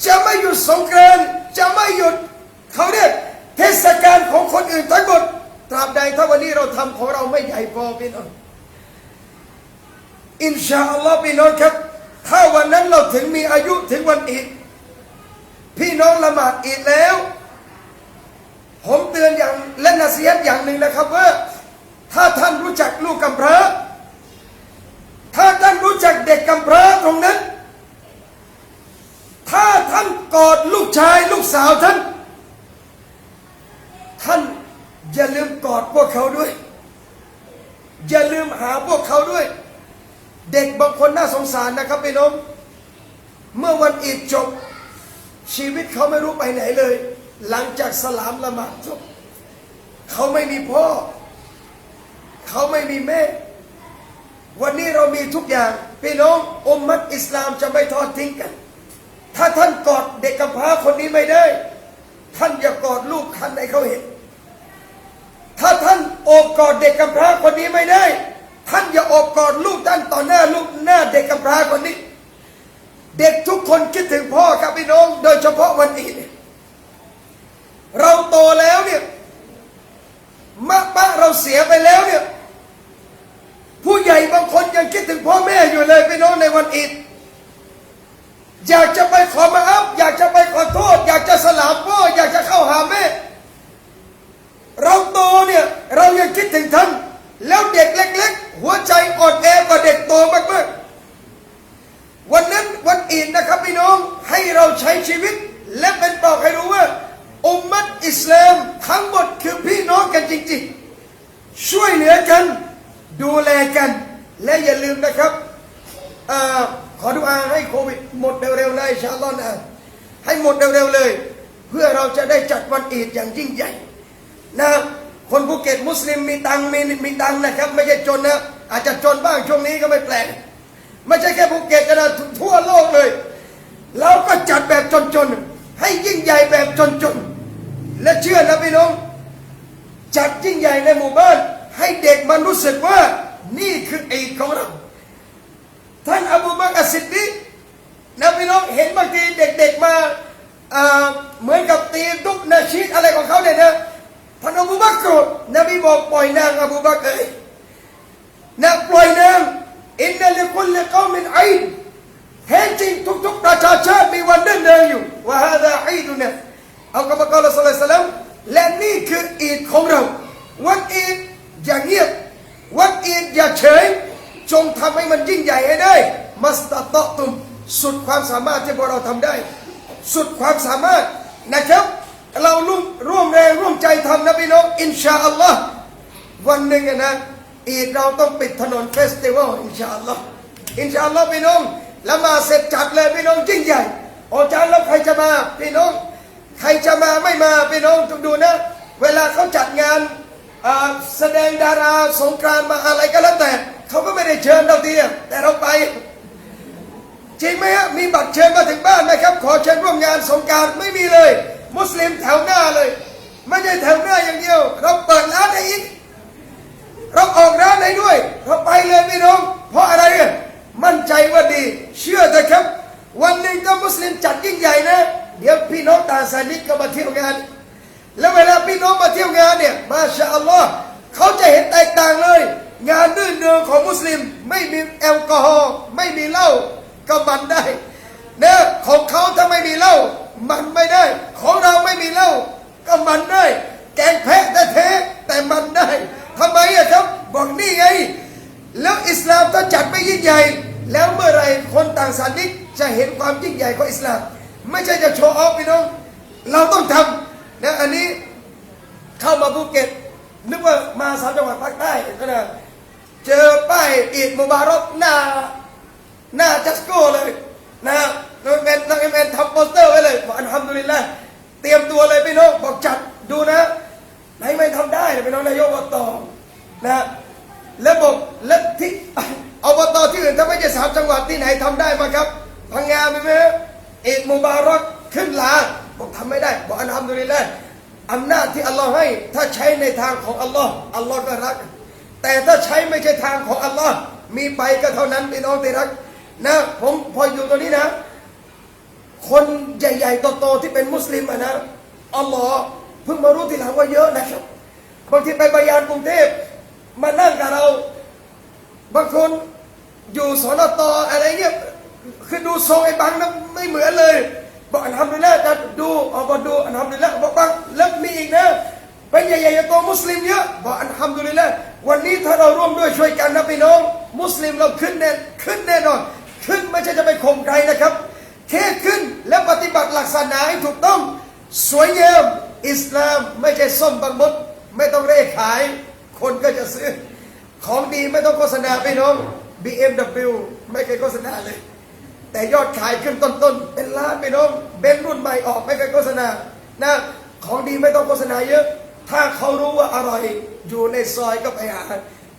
[SPEAKER 1] จะไม่หยุดสงกรานต์จะไม่หยุดเขาเรียกเทศกาลของคนอื่นทั้งหมดตราบใดถ้าวันนี้เราทำของเราไม่ใหญ่พอพี่น้องอินชาอัลลอฮ์พี่น้องครับถ้าวันนั้นเราถึงมีอายุถึงวัน อีดพี่น้องละหมาดอีดแล้วผมเตือนอย่างและนาซีฮัตอย่างหนึ่งนะครับว่าถ้าท่านรู้จักลูกกำพร้าถ้าท่านรู้จักเด็กกำพร้าตรงนั้นถ้าท่านกอดลูกชายลูกสาวท่านอย่าลืมกอดพวกเขาด้วยอย่าลืมหาพวกเขาด้วยเด็กบางคนน่าสงสารนะครับพี่น้องเมื่อวันอีดจบชีวิตเขาไม่รู้ไปไหนเลยหลังจากสลามละหมาดจบเขาไม่มีพ่อเขาไม่มีแม่วันนี้เรามีทุกอย่างพี่น้องอุมมะอิสลามจะไม่ทอดทิ้งกันถ้าท่านกอดเด็กกำพร้าคนนี้ไม่ได้ท่านอย่ากอดลูกท่านให้เขาเห็นถ้าท่านโอบกอดเด็กกำพร้าคนนี้ไม่ได้ท่านอย่าโอบกอดลูกท่านต่อหน้าลูกหน้าเด็กกำพร้าคนนี้เด็กทุกคนคิดถึงพ่อครับพี่น้องโดยเฉพาะวันอีดเราโตแล้วเนี่ยป้าเราเสียไปแล้วเนี่ยผู้ใหญ่บางคนยังคิดถึงพ่อแม่อยู่เลยพี่น้องในวันอีดอยากจะไปขอมาอัพอยากจะไปขอโทษอยากจะสลามพ่ออยากจะเข้าหาแม่เราโตเนี่ยเรายังคิดถึงท่านแล้วเด็กเล็กๆหัวใจอ่อนแอกว่าเด็กโตมากๆวันนั้นวันอีดนะครับพี่น้องให้เราใช้ชีวิตและเป็นบอกให้รู้ว่าอุมมะอิสลามทั้งหมดคือพี่น้องกันจริงๆช่วยเหลือกันดูแลกันและอย่าลืมนะครับขอดุอาให้โควิดหมดเร็วๆนะอินชาอัลลอฮ์นะให้หมดเร็วๆเลยเพื่อเราจะได้จัดวันอีดอย่างยิ่งใหญ่นะคนภูเก็ตมุสลิมมีตังนะครับไม่ใช่จนนะอาจจะจนบ้างช่วงนี้ก็ไม่แปลกไม่ใช่แค่ภูเก็ตนะทั่วโลกเลยเราก็จัดแบบจนๆให้ยิ่งใหญ่แบบจนๆและเชื่อนะพี่น้องจัดยิ่งใหญ่ในหมู่บ้านให้เด็กมันรู้สึกว่านี่คืออีดของเราท่านอบูบักร อัสซิดดีกนะพี่น้องเห็นบางทีเด็กๆมาเหมือนกับตีตุกนาชีดอะไรของเขาเนี่ยนะท่านอบูบักรนบีบอกปล่อยนางอบูบักรนะปล่อยนางอินนัลลิคุลลิกอมินอีดแท้จริงทุกๆประชาชาติมีวันเดินอยู่ว่าฮาดาอีดุนะเอากะมะกอลศ็อลลัลลอฮุอะลัยฮิวะซัลลัมและนี่คืออีดของเราวันอีดอย่าเงียบวันอีดอย่าเฉยจงทำให้มันยิ่งใหญ่ให้ได้มัสตะตอตุมสุดความสามารถที่พวกเราทำได้สุดความสามารถนะครับเราร่วมแรงร่วมใจทำนะพี่น้องอินชาอัลลอฮ์วันหนึ่งนะอีดเราต้องปิดถนนเฟสติวัลอินชาอัลลอฮ์อินชาอัลลอฮ์พี่น้องละหมาดเสร็จจัดเลยพี่น้องยิ่งใหญ่อาจารย์แล้วใครจะมาพี่น้องใครจะมาไม่มาพี่น้องต้องดูนะเวลาเขาจัดงานแสดงดาราสงกรานต์มาอะไรก็แล้วแต่เขาก็ไม่ได้เชิญเราทีแต่เราไปจริงไหมฮะมีบัตรเชิญมาถึงบ้านไหมครับขอเชิญร่วมงานสงกรานต์ไม่มีเลยมุสลิมแถวหน้าเลยไม่ใช่แถวหน้าอย่างเดียวเราเปิดร้านให้อีกเราออกร้านให้ด้วยเราไปเลยพี่น้องเพราะอะไรมั่นใจว่าดีเชื่อเถอะครับวันหนึ่งก็มุสลิมจัดยิ่งใหญ่นะเดี๋ยวพี่น้องต่างศาสนาก็มาเที่ยวงานแล้วเวลาพี่น้องมาเที่ยวงานเนี่ยมาชาอัลลอฮ์เขาจะเห็นแตกต่างเลยงานรื่นเริงของมุสลิมไม่มีแอลกอฮอล์ไม่มีเหล้าก็มันได้นะของเขาถ้าไม่มีเหล้ามันไม่ได้ของเราไม่มีเหล้าก็มันได้แกงแพะแท้ๆแต่มันได้ทำไมอะครับบอกนี่ไงแล้วอิสลามถ้าจัดไม่ยิ่งใหญ่แล้วเมื่อไรคนต่างศาสนาจะเห็นความยิ่งใหญ่ของอิสลามไม่ใช่จะโชว์ออฟพี่น้องเราต้องทำนะอันนี้เข้ามาภูเก็ตนึกว่ามา3 จังหวัดภาคใต้ก็นะเจอป้ายอีดมุบารอกหน้าจัสโก้เลยนะน้องเอ็มทำโปสเตอร์ไว้เลยบอกอัลฮัมดุลิลละห์เตรียมตัวเลยพี่น้องบอกจัดดูนะไหนไม่ทำได้เลยพี่น้องนายกอบตนะแล้วบอกและที่อบตที่อื่นถ้าไม่ใช่3 จังหวัดที่ไหนทำได้มาครับพังงามีไหมอีดมุบารอกขึ้นลาบอกทำไม่ได้บอกอัลฮัมดุลิลละห์อำนาจที่อัลลอฮ์ให้ถ้าใช้ในทางของอัลลอฮ์อัลลอฮ์ก็รักแต่ถ้าใช้ไม่ใช่ทางของอัลลอฮ์มีไปก็เท่านั้นพี่น้องที่รักนะผมพออยู่ตรงนี้นะคนใหญ่ๆโตๆที่เป็นมุสลิมนะอัลลอฮ์เพิ่งมารู้ทีหลังว่าเยอะนะครับบางทีไปบายานกรุงเทพมานั่งกับเราบางคนอยู่สนตอะไรเงี้ย คือดูทรงไอ้บังนะไม่เหมือนเลยบอกอัลฮัมดุลิลละห์จะดูบอกดูอัลฮัมดุลิลละห์บอกบังแล้วมีอีกนะเป็นใหญ่ๆตัวมุสลิมเยอะบอกอัลฮัมดุลิลละห์วันนี้ถ้าเราร่วมด้วยช่วยกันนะพี่น้องมุสลิมเราขึ้นแน่นอนขึ้นไม่ใช่จะไปข่มใครนะครับแค่ขึ้นและปฏิบัติหลักศาสนาให้ถูกต้องสวยงามอิสลามไม่ใช่ส้มบางมดไม่ต้องเร่ขายคนก็จะซื้อของดีไม่ต้องโฆษณาพี่น้อง BMW ไม่เคยโฆษณาเลยแต่ยอดขายขึ้นต้นๆเป็นล้านพี่น้องเบนซ์รุ่นใหม่ออกไม่เคยโฆษณานะของดีไม่ต้องโฆษณาเยอะถ้าเขารู้ว่าอร่อยอยู่ในซอยก็ไปหา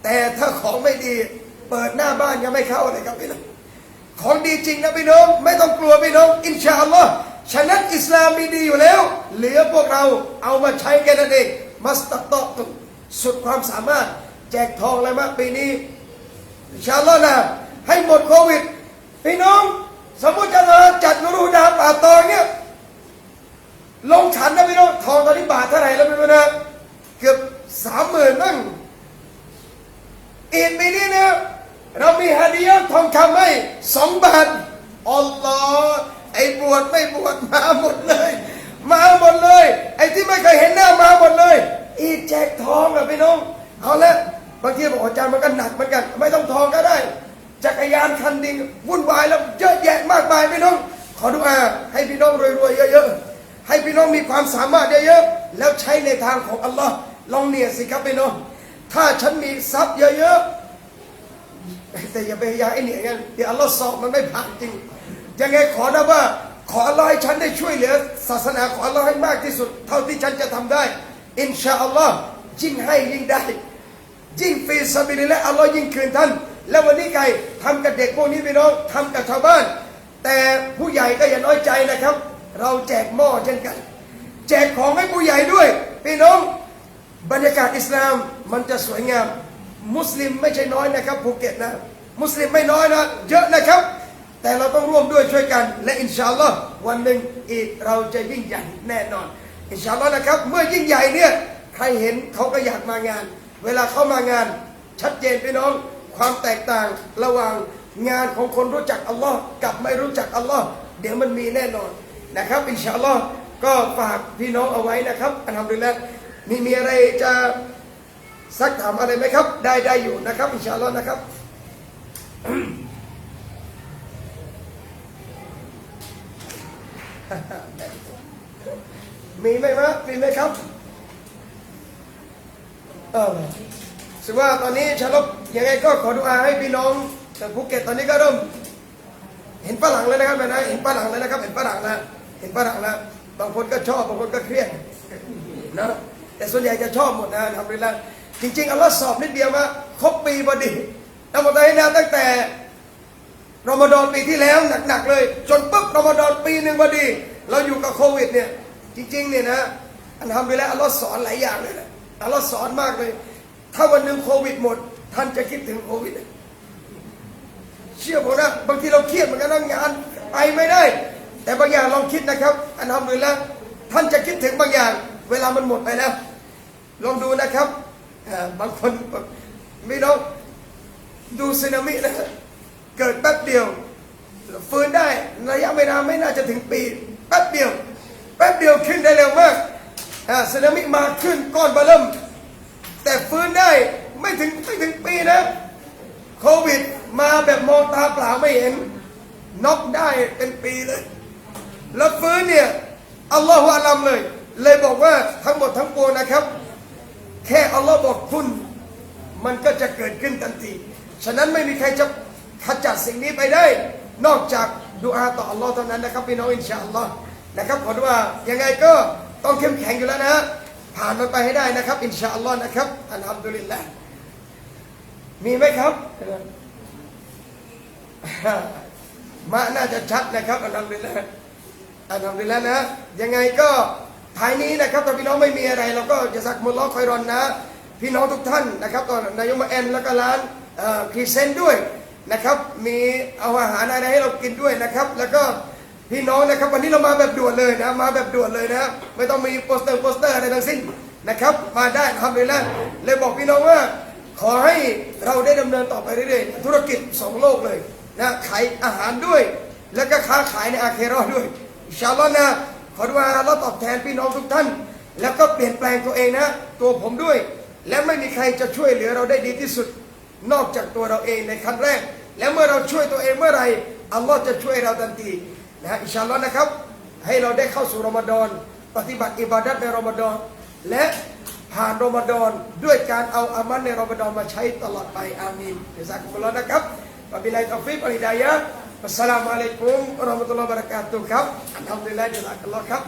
[SPEAKER 1] แต่ถ้าของไม่ดีเปิดหน้าบ้านยังไม่เข้าเลยครับพี่น้องของดีจริงนะพี่น้องไม่ต้องกลัวพี่น้องอินชาอัลลอฮ์ฉะนั้นอิสลามมีดีอยู่แล้วเหลือพวกเราเอามาใช้กันนั่นเองมัสตัตอตุสุดความสามารถแจกทองเลยมั้ยปีนี้อินชาอัลลอฮ์นะให้หมดโควิดพี่น้องสมมติจะจัดนูรูดาป่าตองเนี่ยลงขันนะพี่น้องทองตอนนี้บาทเท่าไหร่แล้วไม่รู้นะเกือบ30,000นั่งอีกปีนี้เนี่ยเรามีฮะดียะทองคำให้2 บาทอัลลอฮ์ไอ้บวชไม่บวชมาหมดเลยมาหมดเลยไอ้ที่ไม่เคยเห็นหน้ามาหมดเลยอีแจกทองอะพี่น้องเอาละบางทีบอกอาจารย์มันก็หนักเหมือนกันไม่ต้องทองก็ได้จักรยานคันดิงวุ่นวายแล้วเยอะแยะมากมายพี่น้องขอดุอาให้พี่น้องรวยๆเยอะๆให้พี่น้องมีความสามารถเยอะๆแล้วใช้ในทางของอัลลอฮ์ลองเนี่ยสิครับพี่น้องถ้าฉันมีทรัพย์เยอะๆแต่อย่าไปยาไอ้เนี่ยงั้นเดี๋ยวอัลลอฮ์สอบมันไม่ผ่านจริงยังไงขอนะว่าขออัลลอฮ์ให้ฉันได้ช่วยเหลือศาสนาขออัลลอฮ์ให้มากที่สุดเท่าที่ฉันจะทำได้อินชาอัลลอฮ์ยิ่งให้ยิ่งได้ยิ่งฟีซาบิลิลละห์อัลลอฮ์ยิ่งคืนท่านแล้ววันนี้ใครทำกับเด็กพวกนี้พี่น้องทำกับชาวบ้านแต่ผู้ใหญ่ก็อย่าน้อยใจนะครับเราแจกหม้อเช่นกันแจกของให้ผู้ใหญ่ด้วยพี่น้องบรรยากาศอิสลามมันจะสวยงามมุสลิมไม่ใช่น้อยนะครับภูเก็ตนะมุสลิมไม่น้อยนะเยอะนะครับแต่เราต้องร่วมด้วยช่วยกันและอินชาอัลลอฮ์วันหนึ่งอีกเราจะยิ่งใหญ่แน่นอนอินชาอัลลอฮ์นะครับเมื่อยิ่งใหญ่เนี่ยใครเห็นเขาก็อยากมางานเวลาเข้ามางานชัดเจนพี่น้องความแตกต่างระหว่างงานของคนรู้จักอัลลอฮ์กับไม่รู้จักอัลลอฮ์เดี๋ยวมันมีแน่นอนนะครับอินชาอัลลอฮ์ก็ฝากพี่น้องเอาไว้นะครับอัลฮัมดุลิลละห์มีอะไรจะซักถามอะไรไหมครับได้อยู่นะครับอินชาอัลลอฮ์นะครับมีไหมครับถือว่าตอนนี้ชาลบยังไงก็ขอดุอาให้พี่น้องแต่ภูเก็ตตอนนี้ก็เริ่มเห็นฝรั่งแล้วนะครับนะเห็นฝรั่งแล้วนะครับเห็นฝรั่งแล้วบางคนก็ชอบบางคนก็เครียดนะแต่ส่วนใหญ่จะชอบหมดนะทำไปแล้วจริงๆอัลลอฮ์สอบนิดเดียวมาครบปีพอดีนะหมดเลยนะตั้งแต่รอมฎอนปีที่แล้วหนักๆเลยจนปุ๊บรอมฎอนปีหนึ่งพอดีเราอยู่กับโควิดเนี่ยจริงๆเนี่ยนะอัลฮัมดุลิลละห์อัลลอฮ์สอนหลายอย่างเลยนะอัลลอฮ์สอนมากเลยถ้าวันหนึ่งโควิดหมดท่านจะคิดถึงโควิดเชื่อผมนะบางทีเราเครียดเหมือนกันนะงานไปไม่ได้แต่บางอย่างลองคิดนะครับอัลฮัมดุลิลละห์ท่านจะคิดถึงบางอย่างเวลามันหมดไปแล้วลองดูนะครับบางคนไม่ต้องดูสึนามินะเกิดแป๊บเดียวฟื้นได้ระยะเวลาไม่น่าจะถึงปีแป๊บเดียวขึ้นได้เร็วมากสึนามิมาขึ้นก้อนเบลิ่มแต่ฟื้นได้ไม่ถึงปีนะโควิดมาแบบมองตาเปล่าไม่เห็นน็อกได้เป็นปีเลยแล้วฟื้นเนี่ยอัลลอฮฺอาลัมเลยบอกว่าทั้งหมดทั้งปวงนะครับแค่อัลลอฮฺบอกคุณมันก็จะเกิดขึ้นทันทีฉะนั้นไม่มีใครจะขจัดสิ่งนี้ไปได้นอกจากดุอาต่ออัลลอฮ์เท่านั้นนะครับพี่น้องอินชาอัลลอฮ์นะครับขอดุอายังไงก็ต้องเข้มแข็งอยู่แล้วนะผ่านมันไปให้ได้นะครับอินชาอัลลอฮ์นะครับอัลฮัมดุลิลละห์มีไหมครับมาน่าจะชัดนะครับอัลฮัมดุลิลละห์นะยังไงก็ท้ายนี้นะครับถ้าพี่น้องไม่มีอะไรเราก็จะซักมุลลอฮ์คอยรอนนะพี่น้องทุกท่านนะครับตอนนายกมาแอนแล้วก็ร้านพรีเซนต์ด้วยนะครับมีเอาอาหารอะไรให้เรากินด้วยนะครับแล้วก็พี่น้องนะครับวันนี้เรามาแบบด่วนเลยนะไม่ต้องมีโปสเตอร์อะไรทั้งสิ้นนะครับมาได้ทำเลยนะเลยบอกพี่น้องว่าขอให้เราได้ดำเนินต่อไปเรื่อยๆธุรกิจ2 โลกเลยนะขายอาหารด้วย แล้วก็ค้าขายในอาเคเราะห์ด้วยอินชาอัลลอฮ์นะขอดุอาอัลเลาะห์ตอบแทนพี่น้องทุกท่านแล้วก็เปลี่ยนแปลงตัวเองนะตัวผมด้วยและไม่มีใครจะช่วยเหลือเราได้ดีที่สุดนอกจากตัวเราเองในขั้นแรกแล้วเมื่อเราช่วยตัวเองเมื่อไหร่อัลลอฮ์จะช่วยเราทันทีนะอินชาอัลลอฮ์นะครับให้เราได้เข้าสู่รอมฎอนปฏิบัติอิบาดัตในรอมฎอนและผ่านรอมฎอนด้วยการเอาอามัลในรอมฎอนมาใช้ตลอดไปอามีนอิซากุมุลลอฮ์นะครับวะบิลลาฮิตตอฟิกวัลฮิดายะฮ์อัสสลามุอะลัยกุมวะเราะห์มะตุลลอฮิวะบะเราะกาตุฮ์ครับอัลฮัมดุลิลลาฮิญะซากัลลอฮ์ครับ